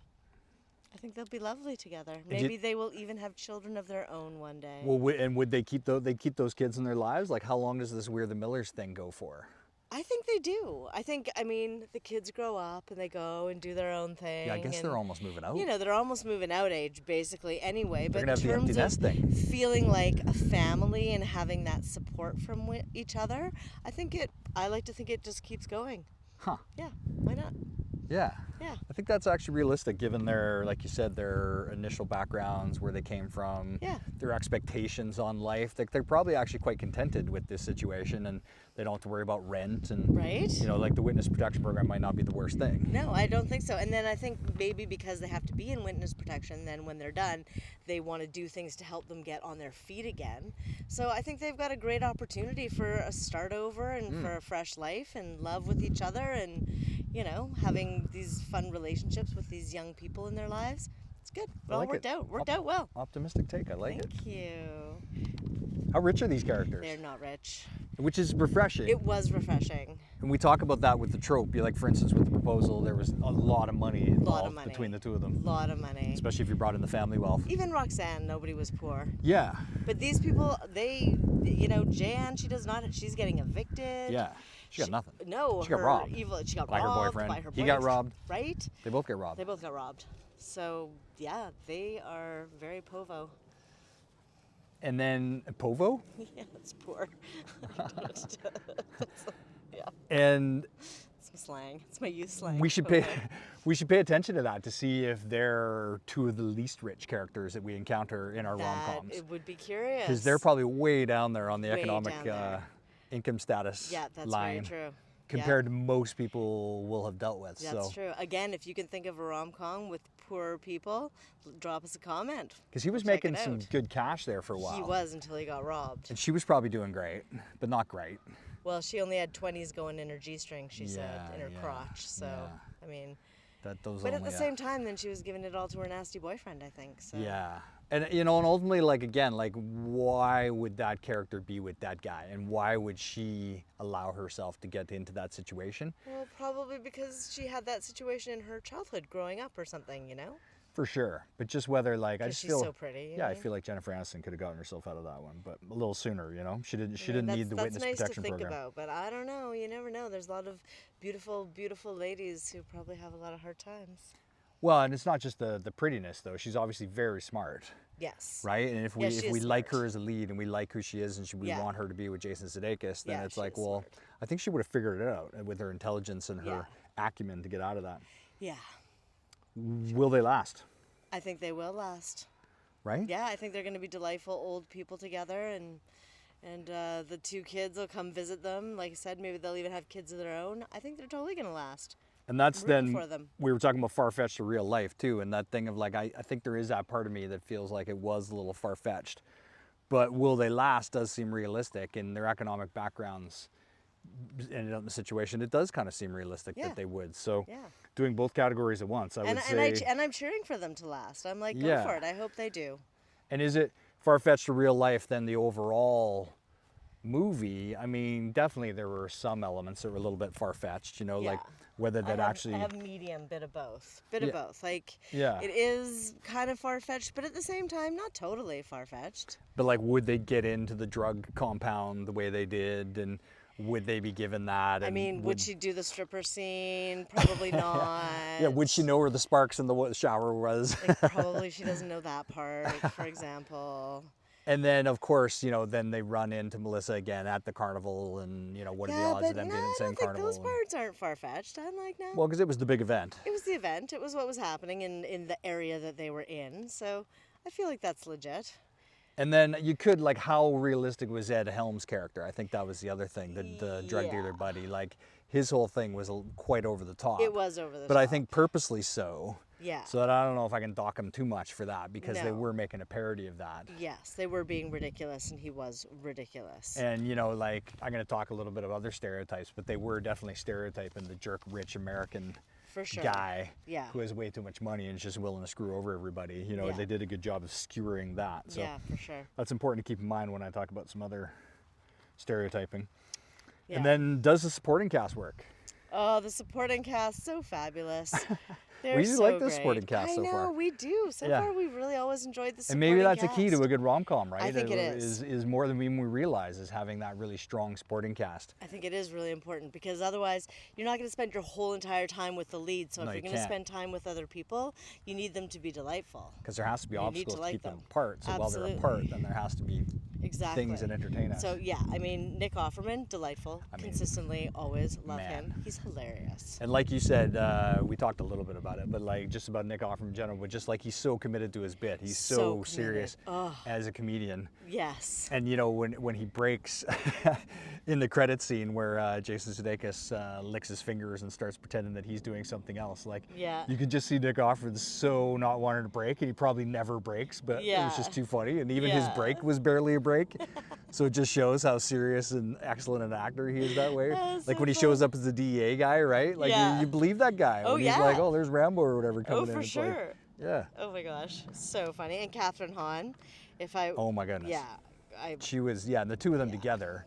I think they'll be lovely together. Maybe they will even have children of their own one day. Well, and would they keep those kids in their lives? Like, how long does this We're the Millers thing go for? I think they do. I mean, the kids grow up and they go and do their own thing. Yeah, I guess and, they're almost moving out. they're almost moving out age, basically, anyway. They're But gonna in have the empty terms nest of thing. feeling like a family and having that support from each other, I like to think it just keeps going. Huh. Yeah, why not? Yeah. Yeah. I think that's actually realistic given their, like you said, their initial backgrounds, where they came from, Yeah. their expectations on life. They're probably actually quite contented with this situation, and they don't have to worry about rent, and Right? like the witness protection program might not be the worst thing. No, I don't think so. And then I think maybe because they have to be in witness protection, then when they're done, they want to do things to help them get on their feet again. So I think they've got a great opportunity for a start over and for a fresh life and love with each other and, having these fun relationships with these young people in their lives. It's good. It all like worked it. out. Worked out well. Optimistic take. I like it. Thank you. How rich are these characters? They're not rich. Which is refreshing. It was refreshing. And we talk about that with the trope. Like, for instance, with the proposal, there was a lot of money involved money. between the two of them. Lot of money. Especially if you brought in the family wealth. Even Roxanne, nobody was poor. Yeah. But these people, Jan, she's getting evicted. Yeah. She got nothing. No, She got robbed She got by her robbed boyfriend. by her He got boyfriend. robbed. Right? They both get robbed. They both got robbed. So, yeah, they are very povo. And then Povo. Yeah, it's poor. Yeah, And it's my slang. It's my youth slang. we should povo. pay attention to that to see if they're two of the least rich characters that we encounter in our rom-coms. It would be curious. Because they're probably way down there on the Way economic down there. income status Yeah, that's line very true. compared to most people will have dealt with. That's so true. Again, if you can think of a rom-com with poor people, drop us a comment. because he was We'll check making it some out. good cash there for a while. He was until he got robbed. And she was probably doing great, but not great. Well, she only had 20s going in her G-string, she said, Yeah, in her yeah, crotch. So, yeah. I mean, Those but at only, the same time, then she was giving it all to her nasty boyfriend, I think. So. Yeah. And and ultimately, like, again, like, why would that character be with that guy, and why would she allow herself to get into that situation? Well, probably because she had that situation in her childhood growing up or something, For sure, but just whether, like, I 'Cause just she's feel so pretty, you know Yeah, what I I mean? feel like Jennifer Aniston could have gotten herself out of that one, but a little sooner. She didn't. She Yeah, didn't need the that's witness nice protection to think program. about, but I don't know. You never know. There's a lot of beautiful, beautiful ladies who probably have a lot of hard times. Well, and it's not just the prettiness though. She's obviously very smart, Yes. right? And if we Yeah, she if is we like smart. her as a lead and we like who she is and we Yeah. want her to be with Jason Sudeikis, then Yeah, it's she like, is well, smart. I think she would have figured it out with her intelligence and Yeah. her acumen to get out of that. Yeah. Will they last? I think they will last. Right? Yeah, I think they're going to be delightful old people together, and the two kids will come visit them. Like I said, maybe they'll even have kids of their own. I think they're totally going to last. And that's I'm rooting then for them. we were talking about far-fetched to real life too, and that thing of like I think there is that part of me that feels like it was a little far-fetched, but will they last does seem realistic, and their economic backgrounds ended up in a situation it does kind of seem realistic Yeah. that they would. So Yeah. doing both categories at once, I would And say. I'm cheering for them to last. I'm like, go Yeah. for it. I hope they do. And is it far-fetched to real life than the overall movie? I mean, definitely there were some elements that were a little bit far-fetched, you know, like Yeah. whether that actually. I have medium, bit of both. Bit Yeah. of both. Like, Yeah. it is kind of far-fetched, but at the same time, not totally far-fetched. But like, would they get into the drug compound the way they did, and would they be given that? I And mean, would she do the stripper scene? Probably not. Yeah, would she know where the sparks in the shower was? Like, probably she doesn't know that part, for example. And then, of course, you know, then they run into Melissa again at the carnival, and you know, what are the Yeah, odds but of them no, being in I the same don't think carnival? those parts aren't far-fetched. I'm like, no. Well, because it was the big event. It was the event. It was what was happening in the area that they were in. So I feel like that's legit. And then you could, like, how realistic was Ed Helms' character? I think that was the other thing, the drug dealer Yeah. buddy. Like, his whole thing was quite over the top. It was over the But top. I think purposely so. Yeah. So that I don't know if I can dock him too much for that, because they No. were making a parody of that. Yes, they were being ridiculous, and he was ridiculous. And, you know, like, I'm going to talk a little bit of other stereotypes, but they were definitely stereotyping the jerk rich American For sure. guy Yeah. who has way too much money and is just willing to screw over everybody. You know, Yeah. they did a good job of skewering that. So Yeah, for sure. that's important to keep in mind when I talk about some other stereotyping. Yeah. And then, does the supporting cast work? Oh, the supporting cast, so fabulous. They're We do so like the great. supporting cast so I know, far. we do. So Yeah. far, we've really always enjoyed the And supporting maybe that's cast. a key to a good rom-com, right? I think it is. Is more than we realize, is having that really strong supporting cast. I think it is really important, because otherwise you're not going to spend your whole entire time with the lead. So No, if you you're going to can't. spend time with other people, you need them to be delightful. Because there has to be You need obstacles to to like keep them them. apart. So while they're Absolutely. apart, then there has to be Exactly. things that entertain us. So yeah, I mean, Nick Offerman, delightful. I mean, Consistently, always love man. him. He's hilarious. And like you said, we talked a little bit about it, but like just about Nick Offerman in general, but just like he's so committed to his bit. He's So so committed. serious Ugh. as a comedian. Yes. And you know, when he breaks in the credit scene where Jason Sudeikis licks his fingers and starts pretending that he's doing something else, like Yeah. you can just see Nick Offerman so not wanting to break, and he probably never breaks, but it was just Yeah. too funny. And even his Yeah. break was barely a break, so it just shows how serious and excellent an actor he is that way. That's Like so when he shows fun. up as the DEA guy, right? Like Yeah. you believe that guy. Oh, when he's yeah. like, oh, there's Rambo or whatever coming Oh, in. for It's like, sure. yeah. Oh my gosh, so funny. And Catherine Hahn, if I. Oh my goodness. Yeah. I. She was, yeah, and the two of them Yeah. together,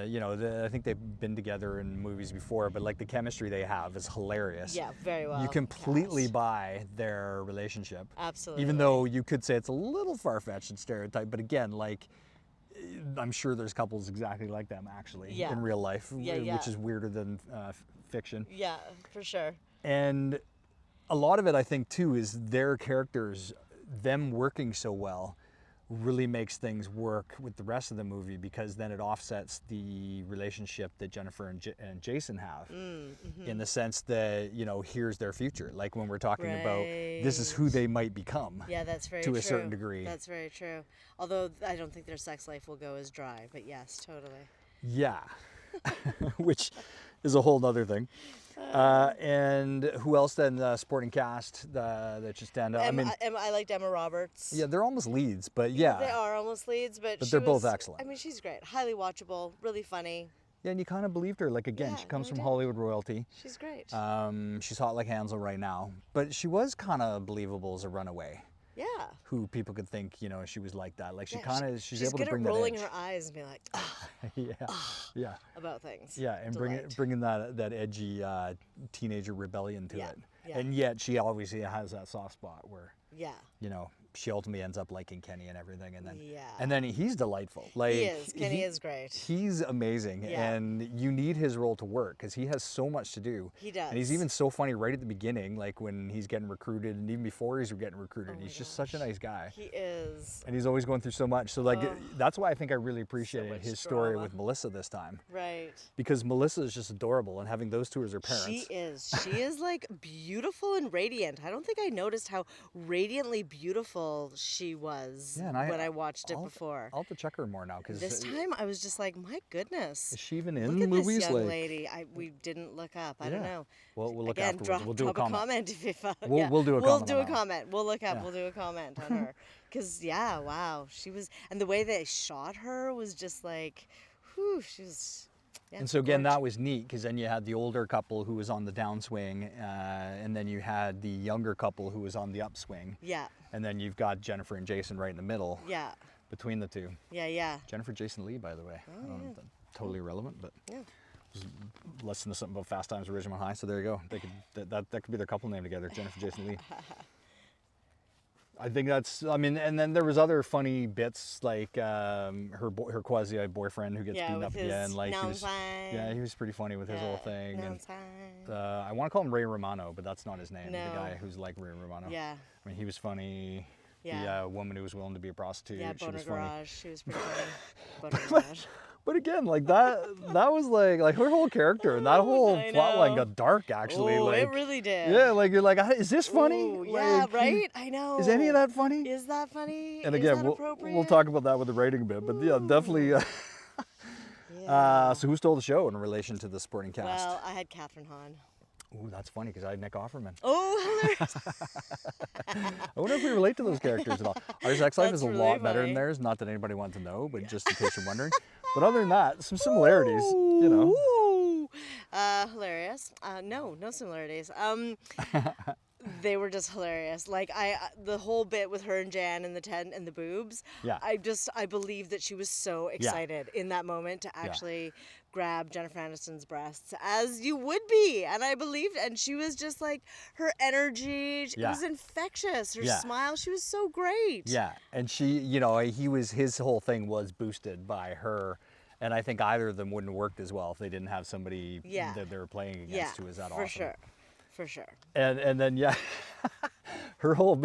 you know, I think they've been together in movies before, but like the chemistry they have is hilarious. Yeah, very well. You completely cast. buy their relationship. Absolutely. Even though you could say it's a little far-fetched and stereotype, but again, like, I'm sure there's couples exactly like them actually Yeah. in real life, Yeah, which yeah. is weirder than fiction. Yeah, for sure. And a lot of it, I think, too, is their characters, them working so well, really makes things work with the rest of the movie, because then it offsets the relationship that Jennifer and Jason have, in the sense that, you know, here's their future. Like when we're talking about this is who Right. they might become. Yeah, that's very To true. a certain degree. That's very true. Although I don't think their sex life will go as dry, but yes, totally. Yeah, which is a whole nother thing. And who else then? Supporting cast that just stand out. I mean, I liked Emma Roberts. yeah, they're almost leads, but They yeah, are almost leads, but But she they're both was- excellent. I mean, she's great. Highly watchable, really funny. yeah, and you kind of believed her. Like again, Yeah, she comes no, we from did. Hollywood royalty. She's great. She's hot like Hansel right now, but she was kind of believable as a runaway, yeah. who people could think, you know, she was like that. Like she Yeah, kind of, she's able good to bring at rolling that edge. her eyes and being like, Yeah, yeah, about things. yeah, and Delight. bringing that edgy teenager rebellion to Yeah, it. yeah. And yet she obviously has that soft spot where, Yeah. you know, she ultimately ends up liking Kenny and everything, and Yeah. then he's delightful. Like He is. Kenny is great. He's amazing, Yeah. and you need his role to work because he has so much to do. He does. And he's even so funny right at the beginning, like when he's getting recruited, and even before he's getting recruited. Oh my He's just such a nice guy. He is. And he's always going through so much. So like that's why I think I really appreciated much his story drama. with Melissa this time. Right. Because Melissa is just adorable, and having those two as her parents. She is. She is like beautiful and radiant. I don't think I noticed how radiantly beautiful she was and when I watched it before. I'll have to check her more now because This time I was just like, my goodness. is she even Look in at movies? this young Like lady. We didn't look up. I don't know. Well, we'll look Again, afterwards. We'll do drop a comment. if you found. We'll do a We'll comment do on a that one. comment. We'll look up. Yeah. We'll do a comment on her. Because wow, she was, and the way they shot her was just like, whew, she was. Yeah, And so again, gorgeous. that was neat because then you had the older couple who was on the downswing, and then you had the younger couple who was on the upswing. Yeah. And then you've got Jennifer and Jason right in the middle. Yeah. Between the two. Yeah. Jennifer Jason Lee, by the way. I don't know if that's totally irrelevant, but Yeah. listen to something about Fast Times at Ridgemont High, so there you go. They could that could be their couple name together, Jennifer Jason Lee. I think that's. I mean, and then there was other funny bits like her quasi boyfriend who gets beaten with up his again. Like he was, fine. he was pretty funny with his whole thing. No And time. I want to call him Ray Romano, but that's not his name. No. The guy who's like Ray Romano. Yeah. I mean, he was funny. Yeah. The woman who was willing to be a prostitute. Yeah, she Boner was funny. Garage. She was pretty funny. Boner Garage. But again, like that was like her whole character and that whole I plot line know. got dark actually. Oh, like it really did. Yeah, like you're like, is this funny? Ooh, yeah, Like, right? I know. Is any of that funny? Is that funny? And Is again, that we'll appropriate? talk about that with the writing a bit, but yeah, definitely. Yeah. So who stole the show in relation to the supporting cast? Well, I had Catherine Hahn. Ooh, that's funny because I had Nick Offerman. Oh, hilarious. I wonder if we relate to those characters at all. Our sex life That's is a really lot better than funny. theirs. Not that anybody wants to know, but just in case you're wondering. But other than that, some similarities, you know. Ooh. Hilarious. No similarities. They were just hilarious. Like the whole bit with her and Jan in the tent and the boobs. Yeah. I believe that she was so excited in that moment to actually grab Jennifer Aniston's breasts, as you would be. And I believed, and she was just like, her energy, it was infectious. Her smile, she was so great. Yeah, and she, you know, his whole thing was boosted by her. And I think either of them wouldn't have worked as well if they didn't have somebody that they were playing against who was that awesome. For sure. And then her whole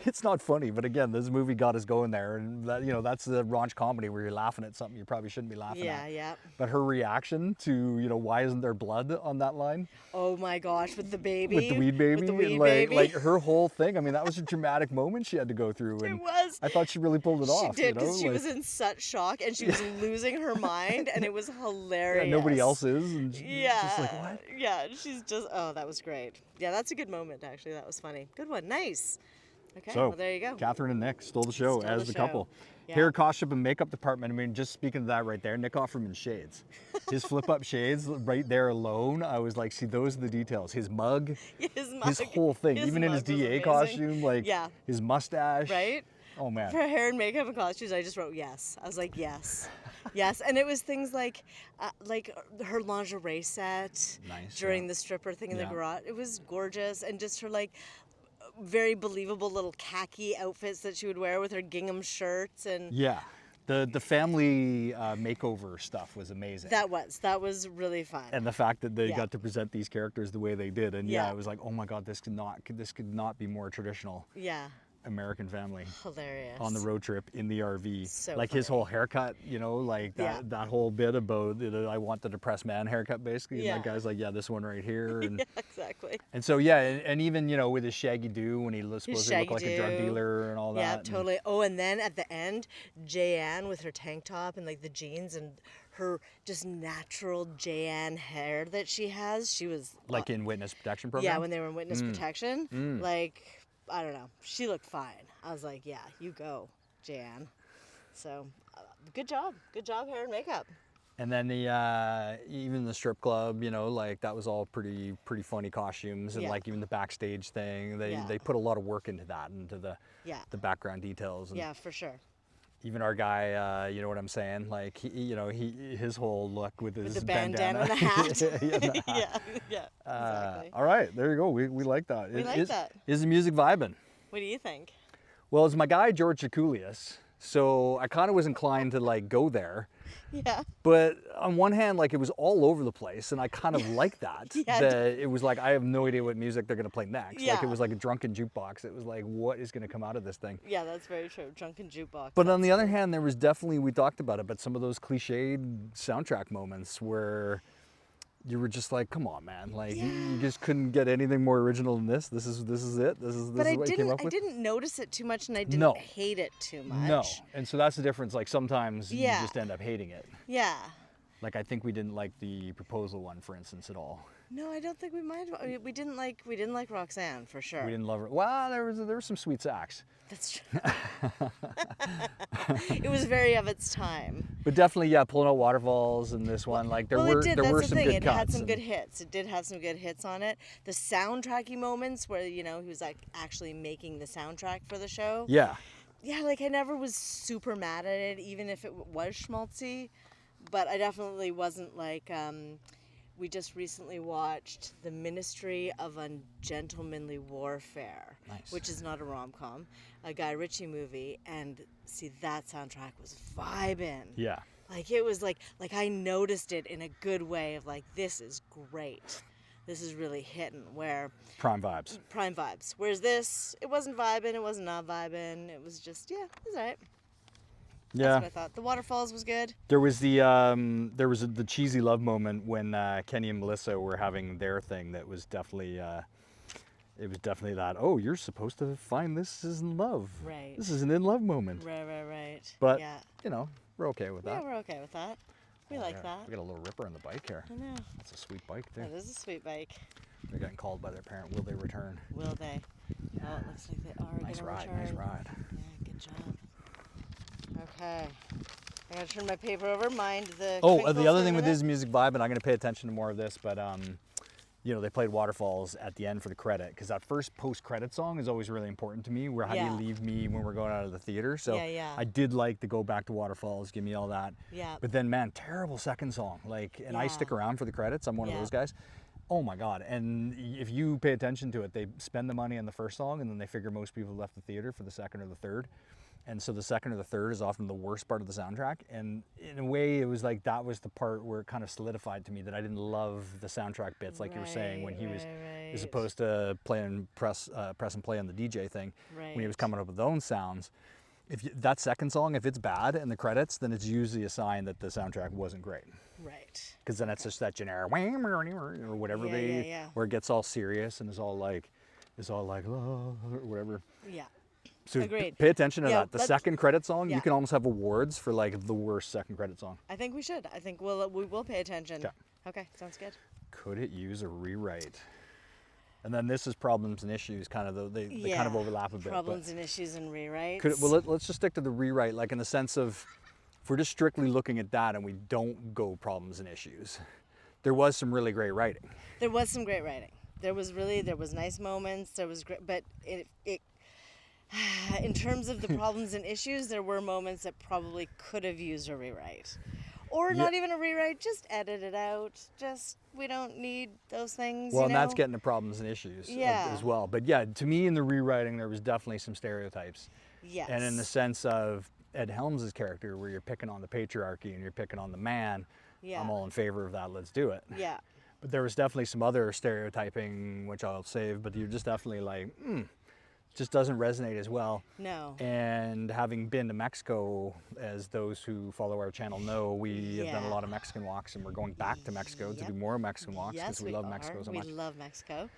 it's not funny, but again, this movie got us going there, and that, you know, that's the raunch comedy where you're laughing at something you probably shouldn't be laughing at. Yeah. But her reaction to, you know, why isn't there blood on that line? Oh my gosh, with the baby. With the weed baby. With the weed and baby. like her whole thing. I mean, that was a dramatic moment she had to go through. And It was. I thought she really pulled it off. She did, you know? because she was in such shock and she was losing her mind, and it was hilarious. Nobody else is. And just like, what? Yeah, she's just, oh, that was great. Yeah, that's a good moment, actually. That was funny. Good one. Nice. Okay, So, well, there you go. Catherine and Nick stole the show Stole as the the show. couple. Yeah. Hair, costume, and makeup department. I mean, just speaking of that right there, Nick Offerman's shades. His flip-up shades right there alone, I was like, see, those are the details. His mug, his whole thing, even in his mug was DA amazing. costume, like his mustache. Right? Oh, man. For hair and makeup and costumes, I just wrote yes. I was like, yes. Yes, and it was things like her lingerie set during the stripper thing in the garage. It was gorgeous, and just her like very believable little khaki outfits that she would wear with her gingham shirts and the family makeover stuff was amazing. That was really fun. And the fact that they got to present these characters the way they did, and it was like, oh my God, this could not be more traditional. Yeah. American family. Hilarious. On the road trip in the RV. So like funny. his whole haircut, you know, like that whole bit about I want the depressed man haircut basically. And that guy's like, this one right here. And, exactly. And so, and even, you know, with his shaggy do when he was supposed to look like a drug dealer and all that. Yeah, totally. Oh, and then at the end, Jayanne with her tank top and like the jeans and her just natural Jayanne hair that she has. She was like in Witness Protection Program? Yeah, when they were in Witness Protection. Like, I don't know. She looked fine. I was like, yeah, you go, Jan. So, good job. Good job, hair and makeup. And then the even the strip club, you know, like that was all pretty funny costumes, and like even the backstage thing, they put a lot of work into that, into the background details. And yeah, for sure. Even our guy, you know what I'm saying? Like his whole look with his the bandana and the hat. Yeah, exactly. All right, there you go. We like that. We like that. Is the music vibing? What do you think? Well, it's my guy George Jakulius, so I kind of was inclined to like go there. Yeah. But on one hand, like it was all over the place, and I kind of like that. Yeah. That it was like I have no idea what music they're gonna play next. Like it Yeah. was like a drunken jukebox. It was like, what is gonna come out of this thing? Yeah, that's very true. Drunken jukebox. But on the that's other true. hand, there was definitely, we talked about it, but some of those cliched soundtrack moments where you were just like, come on, man, like you just couldn't get anything more original than this. This is it. This is But what you came up I with. didn't notice it too much, and I didn't No. hate it too much. No, and so that's the difference. Like sometimes you Yeah. just end up hating it. Yeah. Like I think we didn't like the proposal one, for instance, at all. No, I don't think we mind. We didn't like Roxanne for sure. We didn't love her. Well, there was some sweet sax, That's true. It was very of its time. but definitely, yeah, pulling out waterfalls and this one, like there were it did. there That's were the some thing. good It cuts. had some and- good hits. It did have some good hits on it. The soundtracky moments where he was like actually making the soundtrack for the show. Yeah, Yeah, like I never was super mad at it, even if it was schmaltzy. But I definitely wasn't like. We just recently watched The Ministry of Ungentlemanly Warfare, Nice. which is not a rom-com, a Guy Ritchie movie, and see that soundtrack was vibing. yeah. Like it was like I noticed it in a good way of like, this is great. This is really hitting, where Prime vibes. prime vibes. Whereas this, it wasn't vibing, it wasn't not vibing. It was just, yeah, it was alright. That's Yeah, what I thought. The waterfalls was good. there was the the cheesy love moment when Kenny and Melissa were having their thing. That was definitely it was definitely that. Oh, you're supposed to find this is in love. Right. This is an in love moment. Right. But yeah. you know, we're okay with Yeah, that. we're okay with that. We Oh, like yeah. that. We got a little ripper on the bike here. I know. That's a sweet bike too. That is a sweet bike. They're getting called by their parent. Will they return? Will they? Oh, it looks like they are Nice gonna ride. return. Nice ride. Yeah, good job. Okay. I'm gonna turn my paper over. Mind the. Oh, crinkles the other for a thing with minute. this music vibe, and I'm going to pay attention to more of this, but you know, they played Waterfalls at the end for the credit, because that first post-credit song is always really important to me. Where how do Yeah. you leave me when we're going out of the theater? So Yeah. I did like to go back to Waterfalls, give me all that. Yeah. But then, man, terrible second song. Like, and I Yeah. stick around for the credits. I'm one of Yeah. those guys. Oh my God! And if you pay attention to it, they spend the money on the first song, and then they figure most people left the theater for the second or the third. And so the second or the third is often the worst part of the soundtrack. And in a way, it was like that was the part where it kind of solidified to me that I didn't love the soundtrack bits, like you were saying, when he was, as opposed to playing press and play on the DJ thing, when he was coming up with his own sounds. If you, that second song, if it's bad in the credits, then it's usually a sign that the soundtrack wasn't great. Right. Because then it's just that generic or whatever Yeah. where it gets all serious and is all like oh, or whatever. Yeah. So Agreed. pay attention to Yeah, that. The let's- second credit song, yeah. you can almost have awards for like the worst second credit song. I think we should. I think we will pay attention. Okay. Okay. Sounds good. Could it use a rewrite? And then this is problems and issues, kind of they kind of overlap a bit. Problems and issues and rewrites. Could it, well, let's just stick to the rewrite, like in the sense of, if we're just strictly looking at that and we don't go problems and issues, there was some really great writing. There was some great writing. There was nice moments. There was great, but it in terms of the problems and issues, there were moments that probably could have used a rewrite. Or not even a rewrite, just edit it out. Just, we don't need those things. Well, you and know? that's getting to problems and issues Yeah. as well. But yeah, to me in the rewriting, there was definitely some stereotypes. Yes. And in the sense of Ed Helms' character, where you're picking on the patriarchy and you're picking on the man, Yeah. I'm all in favor of that, let's do it. Yeah. But there was definitely some other stereotyping, which I'll save, but you're just definitely like, just doesn't resonate as well. No. And having been to Mexico, as those who follow our channel know, we have done a lot of Mexican walks, and we're going back to Mexico to do more Mexican walks because Yes, we love Mexico so we much. love Mexico.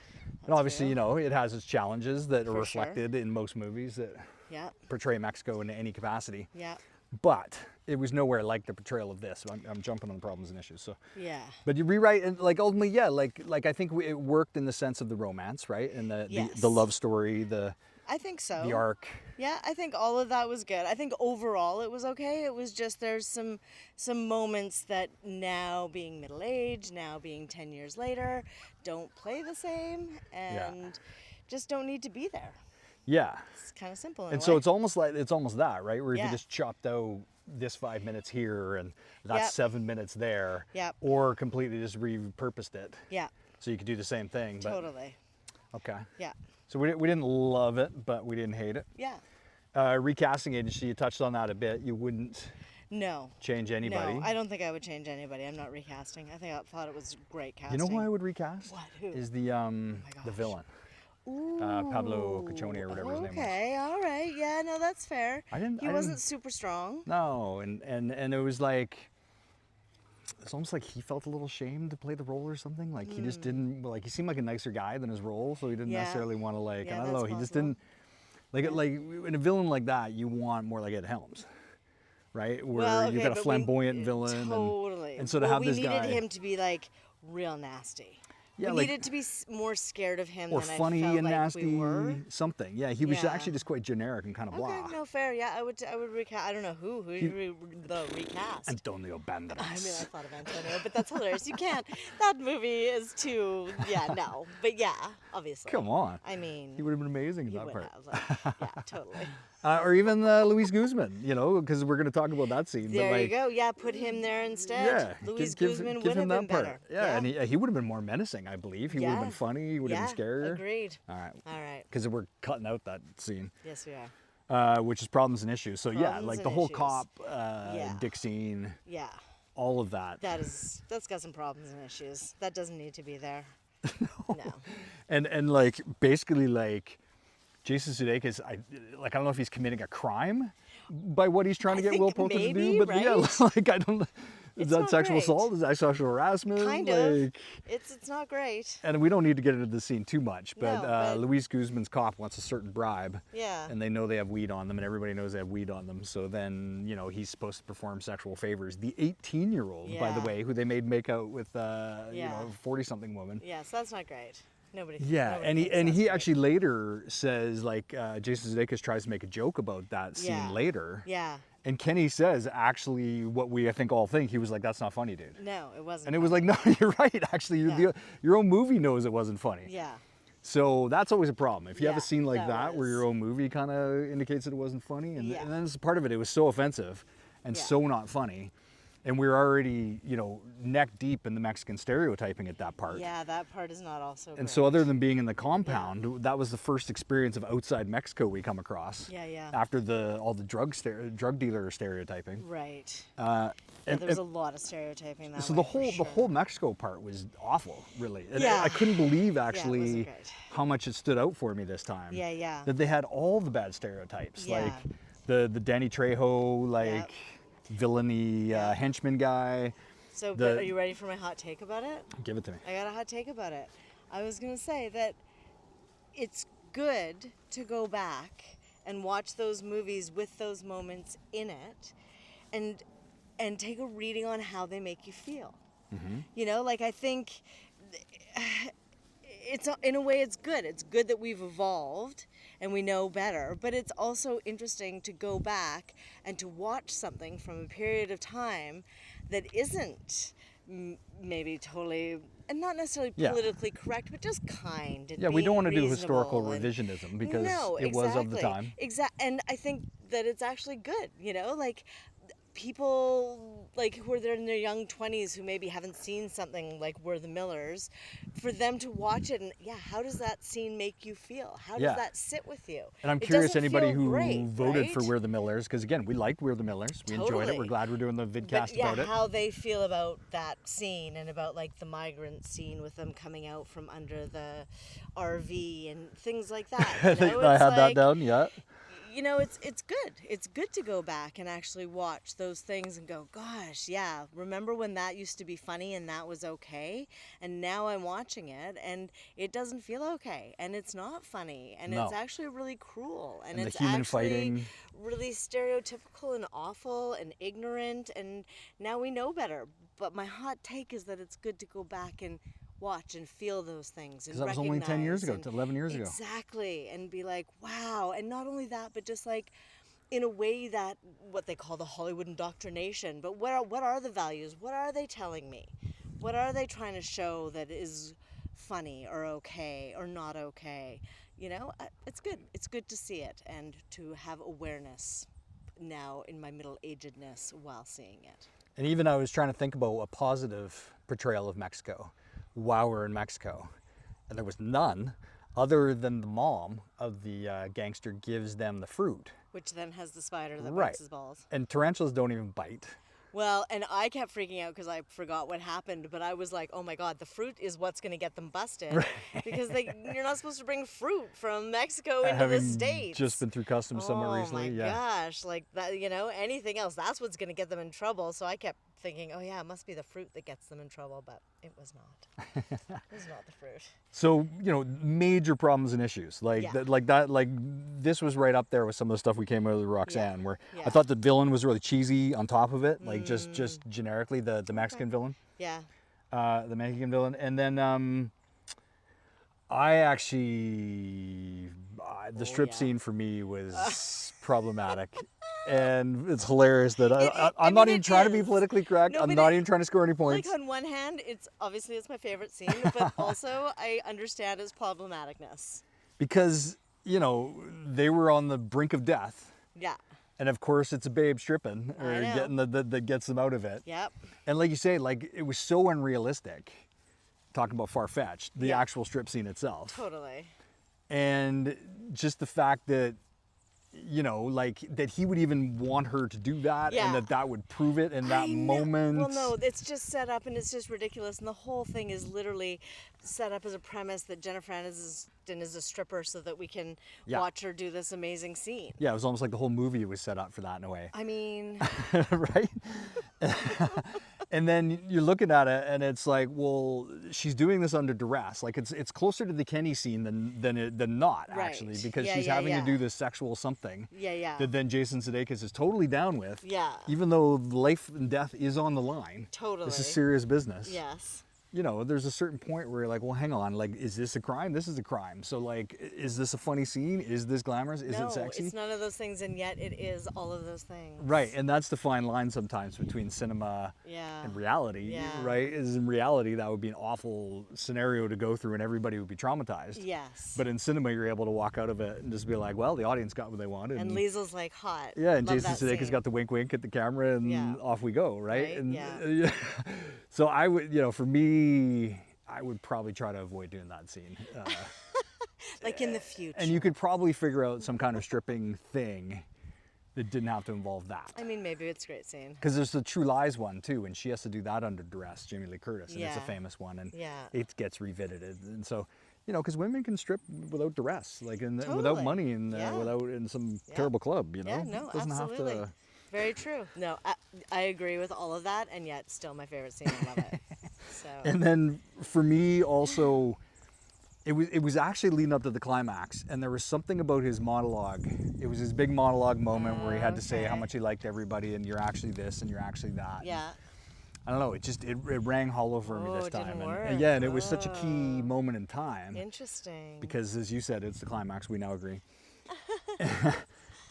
And obviously, you know, it has its challenges that are For sure. reflected in most movies that Yeah. portray Mexico in any capacity. Yeah. But it was nowhere like the portrayal of this. I'm jumping on problems and issues. So, Yeah. but you rewrite and like ultimately, yeah, like I think it worked in the sense of the romance, right, and Yes. the love story, I think so. the arc. Yeah, I think all of that was good. I think overall it was okay. It was just there's some moments that now being middle aged, now being 10 years later, don't play the same and just don't need to be there. Yeah. It's kind of simple. In And a so way. it's almost that, right? Where if you Yeah. just chopped out this 5 minutes here and that's Yep. 7 minutes there, Yep. or completely just repurposed it, Yeah, so you could do the same thing. But totally. okay. Yeah. So we didn't love it, but we didn't hate it. Yeah. Recasting agency, you touched on that a bit. You wouldn't No. change anybody. No, I don't think I would change anybody. I'm not recasting. I thought it was great You casting. know who I would recast? What? Who? Is the gosh. villain. Ooh. Pablo Caccione or whatever his name was. Okay, all right. Yeah, no, that's fair. He wasn't super strong. No, and it was like, it's almost like he felt a little shamed to play the role or something. Like he just didn't, like he seemed like a nicer guy than his role, so he didn't necessarily want to like, Yeah, and I don't know, that's he just possible. didn't, like in a villain like that, you want more like Ed Helms, right? Where Well, you okay, got a but flamboyant villain. Totally. And so to have we this needed guy. him to be like real nasty. Yeah, we like- needed to be more scared of him Or than funny I felt and like nasty, we were. something. Yeah, he was Yeah. actually just quite generic and kind of blah. Okay, no, fair. Yeah, I would recast. I don't know who the recast. Antonio Banderas. I mean, I thought of Antonio, but that's hilarious. You can't. That movie is too. Yeah, no. But yeah, obviously. Come on. I mean, He would have been amazing in he that would part. have. Like, yeah, totally. Or even Luis Guzman, you know, because we're going to talk about that scene. There but like, you go. Yeah, put him there instead. Yeah, Luis give Guzman him would have been that part. better. Yeah, and he would have been more menacing, I believe. He would have Yeah. been funny. He would have been scarier. Agreed. All right. All right. Because we're cutting out that scene, Yes, we are. which is problems and issues. So yeah, Problems like and the whole issues. cop, Yeah. Dick scene, Yeah. all of that. That's got some problems and issues. That doesn't need to be there. No. And like basically like Jason Sudeikis, I don't know if he's committing a crime by what he's trying to get think Will Poulter to maybe, do, but yeah, right? like I don't. Is It's that not sexual great. assault? Is that sexual harassment? Kind of. Like, It's not great. and we don't need to get into the scene too much, but, No, but- Luis Guzman's cop wants a certain bribe, Yeah. and they know they have weed on them, and everybody knows they have weed on them. So then, you know, he's supposed to perform sexual favors. The 18-year-old, by the Yeah. way, who they made make out with, you Yeah. know, 40-something woman. Yeah, so that's not great. Nobody. Yeah, nobody and thinks he that's great. actually later says, like, Jason Sudeikis tries to make a joke about that scene Yeah. later. Yeah. And Kenny says, actually, what we I think all think, he was like, that's not funny, dude. No, it wasn't. And it was like, no, you're right. Actually, Yeah. your own movie knows it wasn't funny. Yeah. So that's always a problem. If you have Yeah, a scene like that that where was- your own movie kind of indicates that it wasn't funny, and Yeah. then as part of it, it was so offensive and Yeah. so not funny. And we were already, you know, neck deep in the Mexican stereotyping at that part. Yeah, that part is not also. And great. so other than being in the compound, that was the first experience of outside Mexico we come across. Yeah, yeah. After all the drug dealer stereotyping. Right. Uh, Yeah, and, there was a lot of stereotyping that so way, the for whole sure. the whole Mexico part was awful, really. And Yeah. I couldn't believe wasn't actually great. how much it stood out for me this time. Yeah, yeah. That they had all the bad stereotypes, Yeah. like the Danny Trejo like villainy Yeah. henchman guy. So, the- but are you ready for my hot take about it? Give it to me. I got a hot take about it. I was going to say that it's good to go back and watch those movies with those moments in it and take a reading on how they make you feel. You know, like I think it's in a way it's good. It's good that we've evolved and we know better, but it's also interesting to go back and to watch something from a period of time that isn't maybe totally and not necessarily Yeah. politically correct, but just kind. And Yeah, we don't want to do being historical reasonable and- revisionism because no, it was of the time. And I think that it's actually good, you know, like people like who are there in their young 20s who maybe haven't seen something like We're the Millers, for them to watch it and how does that scene make you feel? How does Yeah. that sit with you? And I'm It curious doesn't anybody feel who great, voted for right? We're the Millers, because again, we liked We're the Millers. We enjoyed it. Totally. We're glad we're doing the vidcast But yeah, about it. how they feel about that scene and about like the migrant scene with them coming out from under the RV and things like that. I You think know? I It's had that like, down, yeah. You know, it's good. It's good to go back and actually watch those things and go, gosh, yeah, remember when that used to be funny and that was okay? And now I'm watching it and it doesn't feel okay and it's not funny and it's No. actually really cruel and And the it's human actually fighting. really stereotypical and awful and ignorant, and now we know better. But my hot take is that it's good to go back and watch and feel those things and Because that was only 10 years ago, recognize and- 11 years ago. Exactly, and be like, wow. And not only that, but just like in a way that what they call the Hollywood indoctrination. But what are the values? What are they telling me? What are they trying to show that is funny or okay or not okay? You know, it's good. It's good to see it and to have awareness now in my middle-agedness while seeing it. And even I was trying to think about a positive portrayal of Mexico while we're in Mexico. And there was none other than the mom of the gangster gives them the fruit. Which then has the spider that Right. bites his balls. And tarantulas don't even bite. Well, and I kept freaking out because I forgot what happened, but I was like, oh my God, the fruit is what's going to get them busted. Right. Because you're not supposed to bring fruit from Mexico into the Having States. just been through customs somewhere recently. Oh my Yeah. gosh, like that, anything else, that's what's going to get them in trouble. So I kept thinking, oh yeah, it must be the fruit that gets them in trouble, but it was not. It was not the fruit. So, major problems and issues like Yeah. this was right up there with some of the stuff we came out of the Roxanne, where I Yeah. thought the villain was really cheesy on top of it, like just generically the Mexican villain, Yeah. the Mexican villain. And then I actually, the strip yeah. scene for me was problematic. And it's hilarious that I I'm not mean, even it trying to be is. politically correct. No, I'm but not even trying to score any points. Like on one hand, it's my favorite scene, but also I understand its problematicness. Because, they were on the brink of death. Yeah. And of course, it's a babe stripping or I know. getting that gets them out of it. Yep. And like you say, like it was so unrealistic. Talking about far-fetched, the Yeah. actual strip scene itself. Totally. And just the fact that, like that he would even want her to do that, Yeah. and that would prove it in that I know. moment. Well, no, it's just set up and it's just ridiculous. And the whole thing is literally set up as a premise that Jennifer Aniston is a stripper so that we can Yeah. watch her do this amazing scene. Yeah, it was almost like the whole movie was set up for that in a way. I mean, Right? And then you're looking at it and it's like, well, she's doing this under duress. Like it's closer to the Kenny scene than not, Right. actually, because Yeah, she's yeah, having yeah. to do this sexual something yeah. that then Jason Sudeikis is totally down with. Yeah. Even though life and death is on the line. Totally. This is serious business. Yes. There's a certain point where you're like, well, hang on, like, is this a crime? This is a crime. So, like, is this a funny scene? Is this glamorous? Is No, it sexy? it's none of those things, and yet it is all of those things. Right, and that's the fine line sometimes between cinema Yeah. and reality, Yeah. right? Is in reality, that would be an awful scenario to go through and everybody would be traumatized. Yes. But in cinema, you're able to walk out of it and just be like, well, the audience got what they wanted. And Liesel's like hot. yeah, and Love Jason that Sudeikis scene. got the wink wink at the camera and Yeah. off we go, right? Right, And yeah. so I would, for me, I would probably try to avoid doing that scene. Like in the future. And you could probably figure out some kind of stripping thing that didn't have to involve that. I mean, maybe it's a great scene. Because there's the True Lies one too, and she has to do that under duress, Jamie Lee Curtis, and it's a Yeah. famous one, and Yeah. it gets revisited. And so, because women can strip without duress, like without Totally. money and Yeah. without in some Yeah. terrible club, Yeah, no, It doesn't absolutely. have to. Very true. No, I agree with all of that, and yet still my favorite scene. I love it. So. And then for me also, it was actually leading up to the climax, and there was something about his monologue. It was his big monologue moment where he had to say how Okay. much he liked everybody, and you're actually this, and you're actually that. Yeah. I don't know. It rang hollow for me Oh, this it didn't time, work. and yeah, and it was such a key moment in time Interesting. because, as you said, it's the climax. We now agree.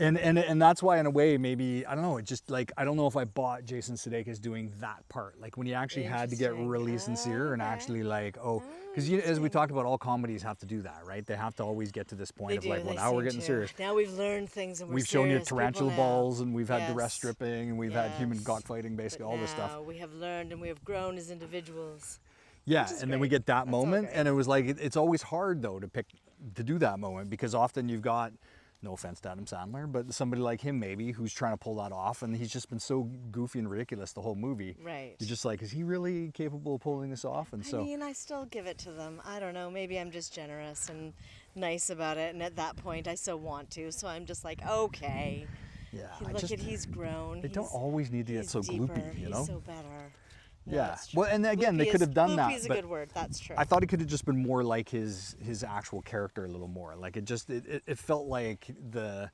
And that's why, in a way, maybe I don't know. It just like I don't know if I bought Jason Sudeikis doing that part, like when he actually had to get Interesting. really sincere and Okay. actually like because as we talked about, all comedies have to do that, right? They have to always get to this point They of do, like, well, they now we're seem getting to. serious. Now we've learned things, and we're We've shown you serious people tarantula now. balls, and we've had Yes. duress stripping, and we've had human Yes. cockfighting, basically But all this stuff. now we have learned, and we have grown as individuals. Yeah, Which is and then we great. get that That's all moment, great. and it was like it's always hard though to do that moment because often you've got, no offense to Adam Sandler, but somebody like him maybe who's trying to pull that off, and he's just been so goofy and ridiculous the whole movie. Right. You're just like, is he really capable of pulling this off? And so I mean, I still give it to them. I don't know. Maybe I'm just generous and nice about it, and at that point, I so want to. So I'm just like, okay. yeah, He's grown. they don't always need to get he's so deeper, gloopy, you know? He's so better. No, Yeah. that's true. Well, and again, they Gloopy could have done that, Gloopy is a but good word. That's true. I thought it could have just been more like his actual character a little more. Like it felt like the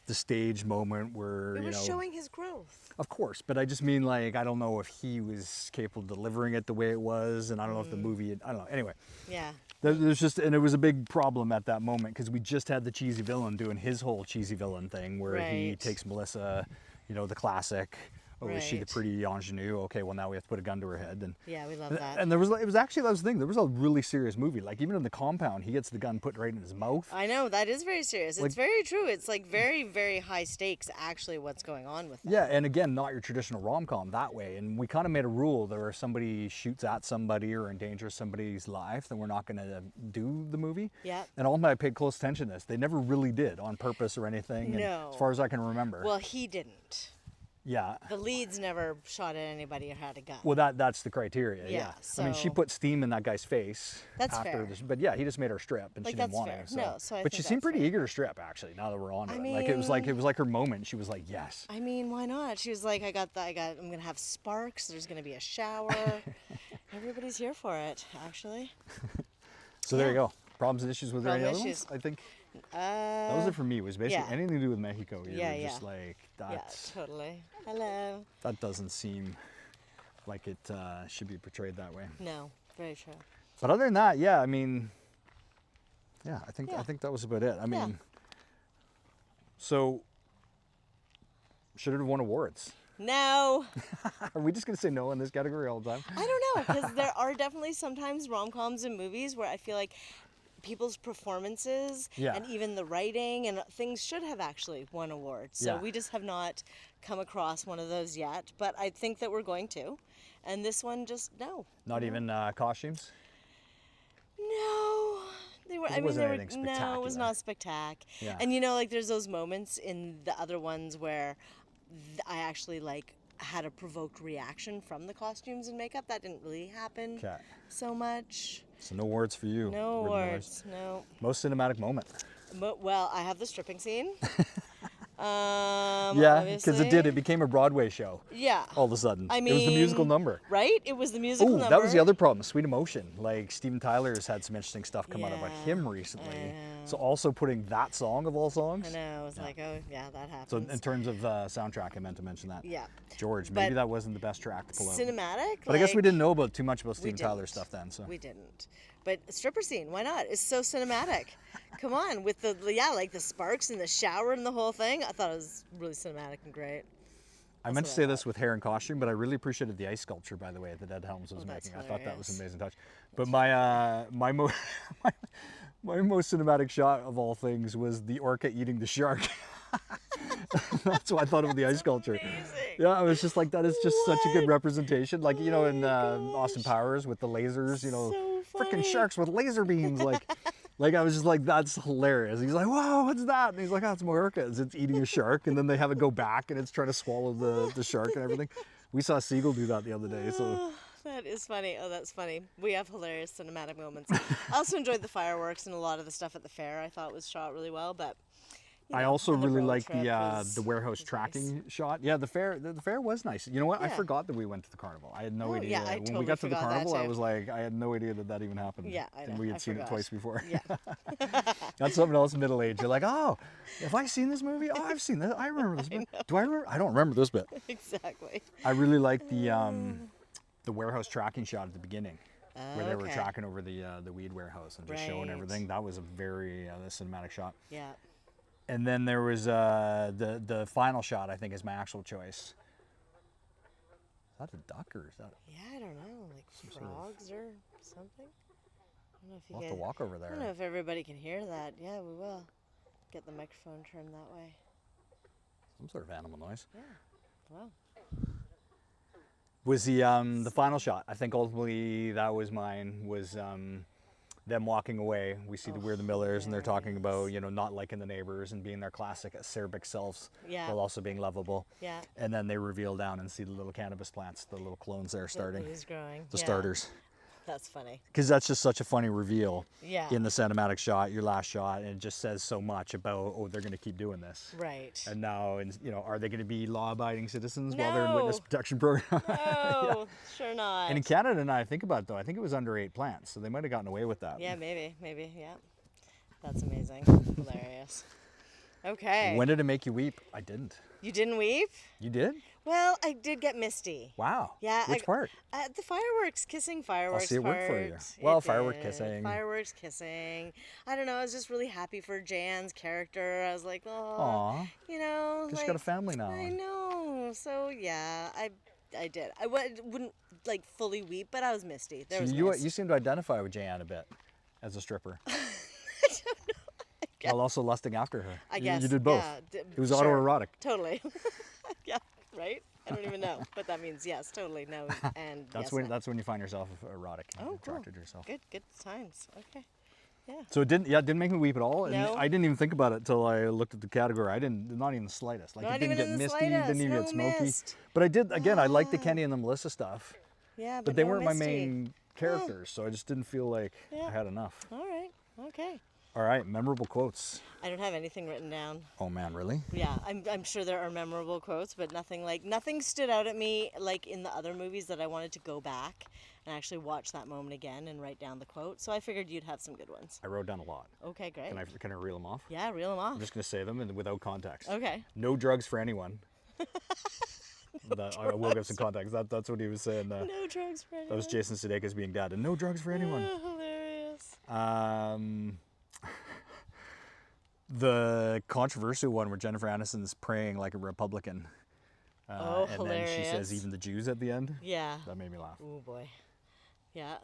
stage moment where it was you know. showing his growth. Of course, but I just mean like I don't know if he was capable of delivering it the way it was, and I don't know if the movie. I don't know. Anyway, Yeah. there's just and it was a big problem at that moment because we just had the cheesy villain doing his whole cheesy villain thing where he Right. takes Melissa, the classic. Oh, is she the Right. pretty ingenue? Okay, well now we have to put a gun to her head. And Yeah, we love that. and there was, it was actually, that was the thing. There was a really serious movie. Like even in the compound, he gets the gun put right in his mouth. I know, that is very serious. Like- It's very true. It's like very, very high stakes, actually, what's going on with that. Yeah, and again, not your traditional rom-com that way. And we kind of made a rule that if somebody shoots at somebody or endangers somebody's life, then we're not going to do the movie. Yeah. And ultimately, I paid close attention to this. They never really did on purpose or anything. And No. as far as I can remember. Well, he didn't. Yeah. The leads never shot at anybody or had a gun. Well, that's the criteria. Yeah. I mean, she so- put steam in that guy's face. That's after fair. this, but yeah, he just made her strip, and Like, she didn't that's want fair. it. So. No, so I but she think seemed that's pretty fair. eager to strip. Actually, now that we're on I it, like it was like mean- her moment. She was like, yes. I mean, why not? She was like, I'm gonna have sparks. There's gonna be a shower. Everybody's here for it, actually. So there you Yeah. go. Problems and issues with there any Problem other issues. ones? I think that was it for me. It was basically yeah. anything to do with Mexico. You Yeah, were yeah. just like that's Yeah, totally. Hello. that doesn't seem like it should be portrayed that way. No, very true. But other than that, yeah, I mean, yeah, I Yeah. think that was about it. I Yeah. mean, so should it have won awards? No, Are we just gonna say no in this category all the time? I don't know, because there are definitely sometimes rom-coms and movies where I feel like people's performances Yeah. and even the writing and things should have actually won awards. So Yeah. we just have not come across one of those yet, but I think that we're going to. And this one just no. Not even costumes. No. They were It I mean wasn't they were anything no, it was spectacular. not spectacular. Yeah. And you know, like there's those moments in the other ones where I actually like had a provoked reaction from the costumes and makeup. That didn't really happen Okay. so much. So no words for you. No Word Millers. words. No. Most cinematic moment. Well, I have the stripping scene. Yeah, because it did. obviously. It became a Broadway show Yeah. all of a sudden. I it was the musical mean, number. Right? It was the musical Oh, number. that was the other problem. Sweet Emotion. Like Steven Tyler's had some interesting stuff come out about Yeah, him recently. I know. So also putting that song of all songs. I know. I was like, oh, yeah, that happens. So in terms of soundtrack, I meant to mention that. yeah. George, maybe But that wasn't the best track to pull out. Cinematic? But I guess we like, didn't know about too much about we Steven Tyler didn't. stuff then. So We didn't. But stripper scene, why not? It's so cinematic. Come on, with the like the sparks and the shower and the whole thing. I thought it was really cinematic and great. I meant to what I say this with hair and costume, but I really appreciated the ice sculpture, by the way, that Ed Helms was that's making. I thought that was an hilarious. amazing touch. But my most cinematic shot of all things was the orca eating the shark. That's why I thought of the ice sculpture. Amazing. Yeah, I was just like, that is just such a good What? representation. Like, you know, Oh in my Austin gosh. Powers with the lasers, you know, So freaking funny. sharks with laser beams. Like I was just like, that's hilarious. He's like, whoa, what's that? And he's like, oh, it's my orcas. It's eating a shark. And then they have it go back and it's trying to swallow the shark and everything. We saw a seagull do that the other day. So Oh, that is funny. Oh, that's funny. We have hilarious cinematic moments. I also enjoyed the fireworks and a lot of the stuff at the fair. I thought was shot really well, but you I know, also and the really road liked trip the warehouse was nice. tracking shot. Yeah, the fair was nice. You know what? I Yeah. forgot that we went to the carnival. I had no Oh, idea. yeah, I when we totally got to the forgot that carnival, I too. was like, I had no idea that even happened. Yeah, I And know, we I had seen it forgot. twice before. Yeah. That's something else middle age. You're like, oh, have I seen this movie? Oh, I've seen this. I remember this bit. Do I remember? I don't remember this bit. Exactly. I really liked the warehouse tracking shot at the beginning, where they were Okay. tracking over the weed warehouse and just showing Right. everything. That was a very cinematic shot. Yeah. And then there was the final shot. I think is my actual choice. Is that a duck or is that? Yeah, I don't know, like sort of- frogs or something. I don't know if you We'll have to guys, walk over I there. don't know if everybody can hear that. Yeah, we will. Get the microphone turned that way. Some sort of animal noise. Yeah. Wow. Was the final shot? I think ultimately that was mine. Was them walking away. We see the We're the Millers, and they're talking about not liking the neighbors and being their classic acerbic selves, Yeah. while also being lovable. Yeah. And then they reveal down and see the little cannabis plants, the little clones there starting, It is growing. the Yeah. starters. That's funny. Because that's just such a funny reveal Yeah. in the cinematic shot, your last shot, and it just says so much about, oh, they're going to keep doing this. Right. And now, are they going to be law-abiding citizens while they're in witness No. protection program? Oh, sure not. And in Canada, now I think about it, though, I think it was under 8 plants, so they might have gotten away with that. Yeah, maybe, yeah. That's amazing. Hilarious. Okay. When did it make you weep? I didn't. You didn't weep? You did? Well, I did get misty. Wow. Yeah. Which part? The fireworks, kissing fireworks see it part. work for you. Well, It firework did. kissing. Fireworks kissing. I don't know. I was just really happy for Jan's character. I was like, oh, Aw. you know, Just like, got a family now. I know. So yeah, I did. Wouldn't like fully weep, but I was misty. There So was you mist. seem to identify with Jan a bit as a stripper. I don't know. While also lusting after her. I guess. You did both. Yeah, It was sure. autoerotic. Totally. Yeah, right? I don't even know. But that means yes, totally, no, and That's yes, when no. that's when you find yourself erotic and Oh, cool. attracted to yourself. Good times. Okay. Yeah. So it didn't make me weep at all. And No. I didn't even think about it till I looked at the category. Not even the slightest. Like Not it didn't even get in the misty, slightest. didn't even No get smoky. mist. But I did again. I liked the Kenny and the Melissa stuff, Yeah, but they no weren't my misty. main characters, so I just didn't feel like Yeah. I had enough. All right. Okay. All right, memorable quotes. I don't have anything written down. Oh man, really? Yeah, I'm sure there are memorable quotes, but nothing stood out at me like in the other movies that I wanted to go back and actually watch that moment again and write down the quote. So I figured you'd have some good ones. I wrote down a lot. Okay, great. Can I reel them off? Yeah, reel them I'm off. just gonna say them and without context. Okay. No drugs for anyone. I will give some context. That's what he was saying. No drugs for anyone. That was Jason Sudeikis being dad, and no drugs for anyone. Hilarious. The controversial one where Jennifer Aniston's praying like a Republican. And hilarious. then she says even the Jews at the end. Yeah. That made me laugh. Oh boy. Yeah.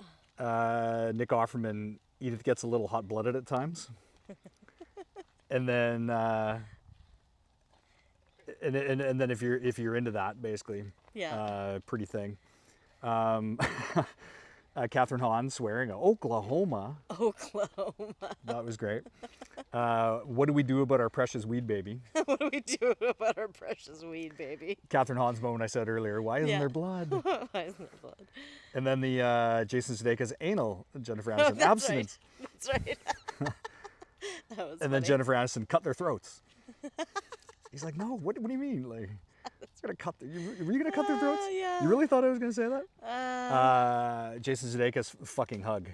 Nick Offerman, Edith gets a little hot-blooded at times. And then and then if you're into that, basically, Yeah. pretty thing. Catherine Hahn swearing Oklahoma. Oklahoma. That was great. What do we do about our precious weed baby? What do we do about our precious weed, baby? Catherine Hahn's moment I said earlier. Why isn't Yeah. there blood? Why isn't there blood? And then the Jason Sudeikis anal Jennifer Aniston That's abstinence. Right. That's right. That was And then funny. Jennifer Aniston cut their throats. He's like, no, what do you mean? Like, gonna cut were you gonna cut their throats? Yeah. You really thought I was gonna say that? Jason Sudeikis fucking hug.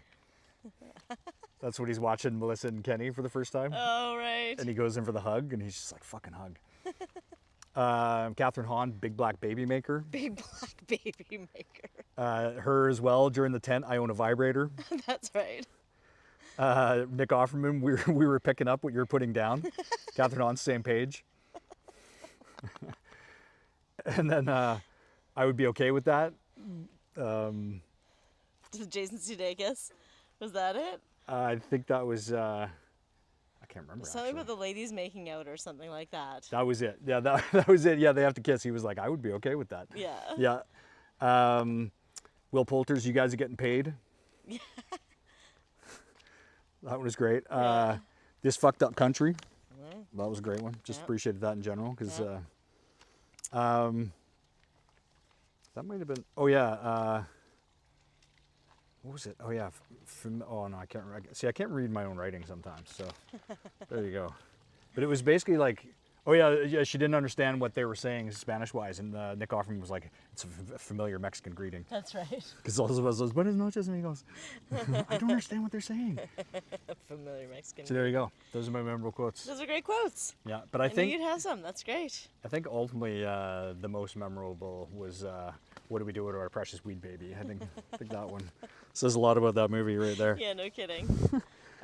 That's what he's watching Melissa and Kenny for the first time. Oh, right. And he goes in for the hug, and he's just like, fucking hug. Catherine Hahn, big black baby maker. Big black baby maker. Her as well during the tent. I own a vibrator. That's right. Nick Offerman, we were picking up what you were putting down. Catherine Hahn's same page. And then I would be okay with that. Jason Sudeikis. Was that it? I think that was I can't remember. Something actually. about the ladies making out or something like that. That was it. Yeah, that was it. Yeah, they have to kiss. He was like, I would be okay with that. Yeah. Yeah. Will Poulter's, you guys are getting paid. Yeah. That one was great. Yeah. This fucked up country. Yeah. That was a great one. Just Yeah. appreciated that in general because Yeah. that might have been. Oh yeah. What was it? Oh yeah. Oh no, I can't. See, I can't read my own writing sometimes. So there you go. But it was basically like, oh yeah, she didn't understand what they were saying Spanish-wise, and Nick Offerman was like, it's a familiar Mexican greeting. That's right. Because all of us goes, buenas noches, and he goes, I don't understand what they're saying. Familiar Mexican. So there you go. Those are my memorable quotes. Those are great quotes. Yeah, but I I knew think you'd have some. That's great. I think ultimately the most memorable was what do we do with our precious weed baby? I think that one says a lot about that movie right there. Yeah, no kidding.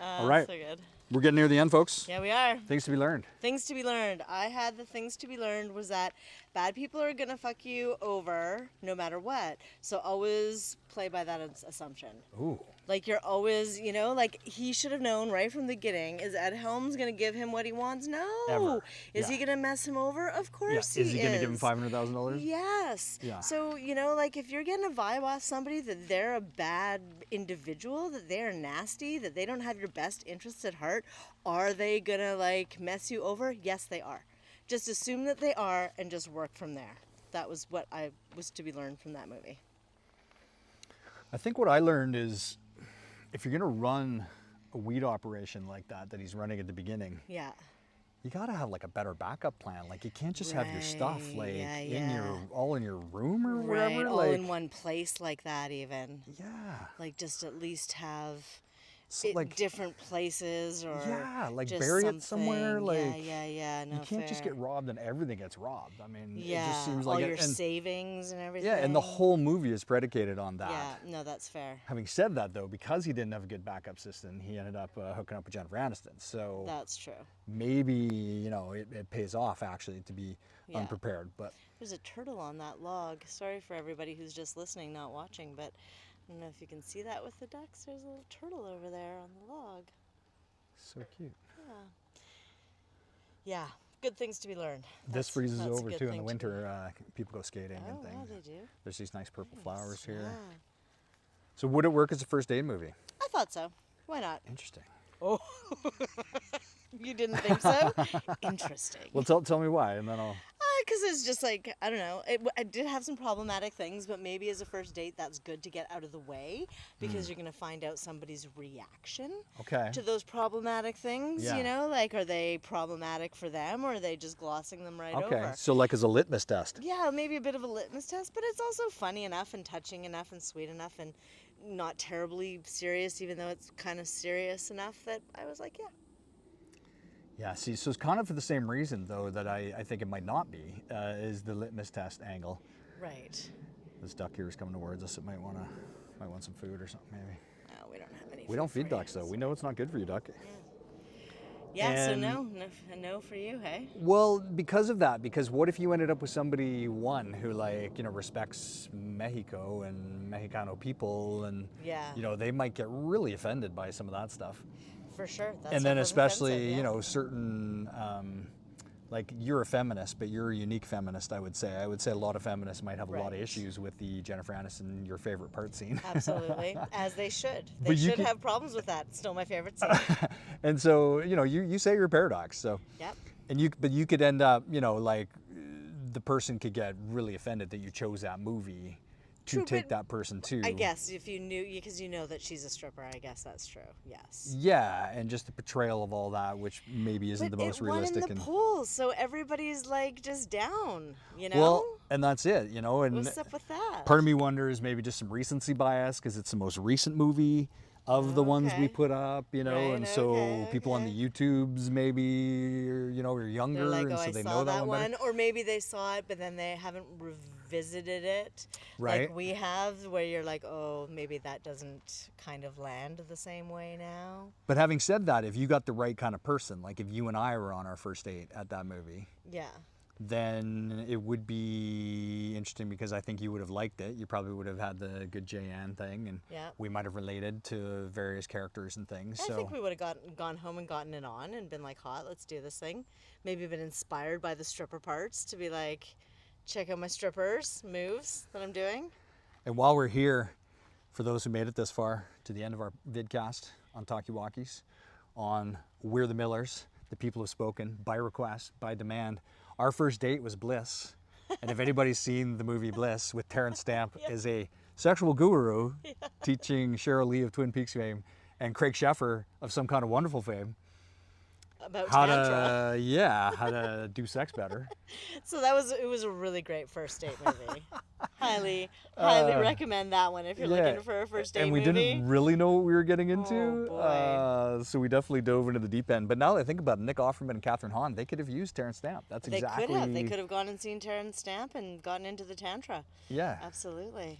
All right. So good. We're getting near the end, folks. Yeah, we are. Things to be learned. Things to be learned. I had the things to be learned was that bad people are going to fuck you over no matter what. So always play by that assumption. Ooh. Like you're always, like he should have known right from the beginning. Is Ed Helms going to give him what he wants? No. Ever. Is he Yeah. going to mess him over? Of course Yeah. he Is he going to give him $500,000? Yes. Yeah. So, like if you're getting a vibe off somebody that they're a bad individual, that they're nasty, that they don't have your best interests at heart, are they going to mess you over? Yes, they are. Just assume that they are and just work from there. That was what I was to be learned from that movie. I think what I learned is if you're going to run a weed operation like that he's running at the beginning, Yeah. you got to have a better backup plan. You can't just have your stuff Right, yeah, in yeah. all in your room or Right. wherever. All in one place like that even. Yeah. Just at least have like different places or yeah, like just bury it something. somewhere. Like Yeah. you No, can't just fair. get robbed and everything gets robbed. I mean, it just Yeah, seems all like your it. And savings and everything. yeah, and the whole movie is predicated on that. Yeah, no, that's fair. Having said that, though, because he didn't have a good backup system, he ended up hooking up with Jennifer Aniston. So That's true. maybe, you know, it pays off actually to be Yeah. unprepared. But There's a turtle on that log. Sorry for everybody who's just listening, not watching, but I don't know if you can see that with the ducks. There's a little turtle over there on the log. so cute. Yeah, good things to be learned. This freezes that's a over good too in thing the to winter. People go skating Oh, and wow, things. they do. There's these nice purple Nice, flowers here. yeah. So would it work as a first aid movie? I thought so. Why not? Interesting. Oh, you didn't think so? Interesting. Well, tell me why, and then I'll. Because it's just like, I don't know. It did have some problematic things, but maybe as a first date, that's good to get out of the way because you're going to find out somebody's reaction Okay. to those problematic things. Yeah. You know, like, are they problematic for them or are they just glossing them right Okay. over? So like as a litmus test. Yeah, maybe a bit of a litmus test, but it's also funny enough and touching enough and sweet enough and not terribly serious, even though it's kind of serious enough that I was like, yeah. Yeah, see, so it's kind of for the same reason, though, that I think it might not be, is the litmus test angle. Right. This duck here is coming towards us. It might want some food or something, maybe. No, we don't have any. We don't food feed for you, ducks, though. so- We know it's not good for you, duck. Yeah, so And- no for you, hey? Well, because of that, because what if you ended up with somebody, one, who, like, you know, respects Mexico and Mexicano people, and, Yeah. you know, they might get really offended by some of that stuff. For sure. That's And then stuff was especially, offensive, yeah. you know, certain, like you're a feminist, but you're a unique feminist, I would say. I would say a lot of feminists might have a lot of Right. issues with the Jennifer Aniston, your favorite part scene. Absolutely, as they should. They But you should could- have problems with that. It's still my favorite scene. And so, you know, you say you're a paradox. So, Yep. but you could end up, you know, like the person could get really offended that you chose that movie to True, take but that person to. I guess if you knew, because you know that she's a stripper, I guess that's true. Yes. Yeah, and just the portrayal of all that, which maybe isn't But the most it won realistic. in the polls, so everybody's like just down. You know. Well, and that's it, you know. And What's up with that? part of me wonders maybe just some recency bias because it's the most recent movie of the ones we Okay. put up, you know, Right, and so okay, people on the YouTubes maybe, you know, are younger, They're like, and oh, so I they saw know that that one one, better. or maybe they saw it, but then they haven't revisited it, Right. like we have, where you're like, oh, maybe that doesn't kind of land the same way now. But having said that, if you got the right kind of person, like if you and I were on our first date at that movie, Yeah. then it would be interesting because I think you would have liked it. You probably would have had the good Jan thing, and Yeah. we might have related to various characters and things. I So think we would have gone home and gotten it on and been like, hot, let's do this thing. Maybe been inspired by the stripper parts to be like, check out my strippers moves that I'm doing. And while we're here, for those who made it this far to the end of our vidcast on Talkie-Walkies, on We're the Millers, the people have spoken, by request, by demand. Our first date was Bliss. And if anybody's seen the movie Bliss with Terrence Stamp as a sexual guru teaching Cheryl Lee of Twin Peaks fame and Craig Sheffer of Some Kind of Wonderful fame About how Tantra. how to do sex better. So it was a really great first date movie. highly recommend that one if you're looking for a first date and we movie. didn't really know what we were getting into, Oh, boy. so we definitely dove into the deep end. But now that I think about it, Nick Offerman and Catherine Hahn, they could have used Terrence Stamp. That's They exactly. could have. They could have gone and seen Terrence Stamp and gotten into the Tantra. Yeah, Absolutely.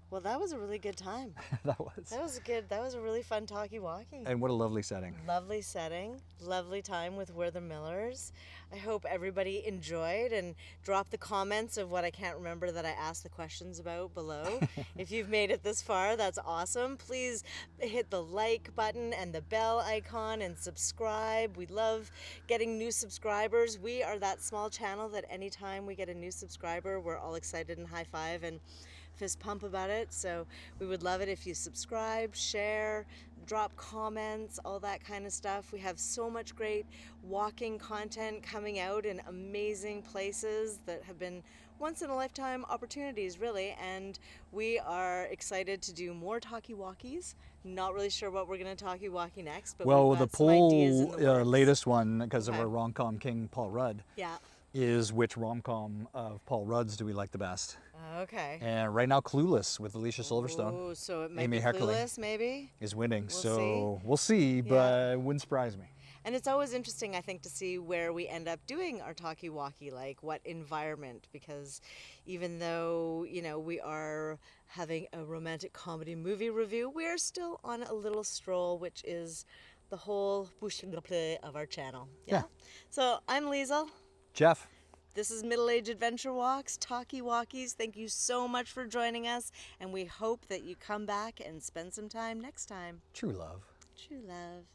Well, that was a really good time. that was. That was a really fun talkie-walkie. And what a lovely setting. Lovely setting, lovely time with We're the Millers. I hope everybody enjoyed and drop the comments of what I can't remember that I asked the questions about below. If you've made it this far, that's awesome. Please hit the like button and the bell icon and subscribe. We love getting new subscribers. We are that small channel that anytime we get a new subscriber, we're all excited and high five and fist pump about it. So we would love it if you subscribe, share, drop comments, all that kind of stuff. We have so much great walking content coming out in amazing places that have been once in a lifetime opportunities, really, and we are excited to do more talkie-walkies. Not really sure what we're going to talkie-walkie next, but Well, we've the got some ideas in poll the works. latest one, because of Okay. our rom-com king Paul Rudd, Yeah. is which rom-com of Paul Rudd's do we like the best. Okay. And right now, Clueless with Alicia Silverstone. Oh, so it might Amy be Heckerling Clueless, maybe? is winning. We'll So we'll see, but it wouldn't surprise me. And it's always interesting, I think, to see where we end up doing our talkie-walkie, like what environment, because even though, you know, we are having a romantic comedy movie review, we're still on a little stroll, which is the whole bouche of our channel. Yeah. So I'm Liesel. Jeff. This is Middle Age Adventure Walks, talkie-walkies. Thank you so much for joining us, and we hope that you come back and spend some time next time. True love. True love.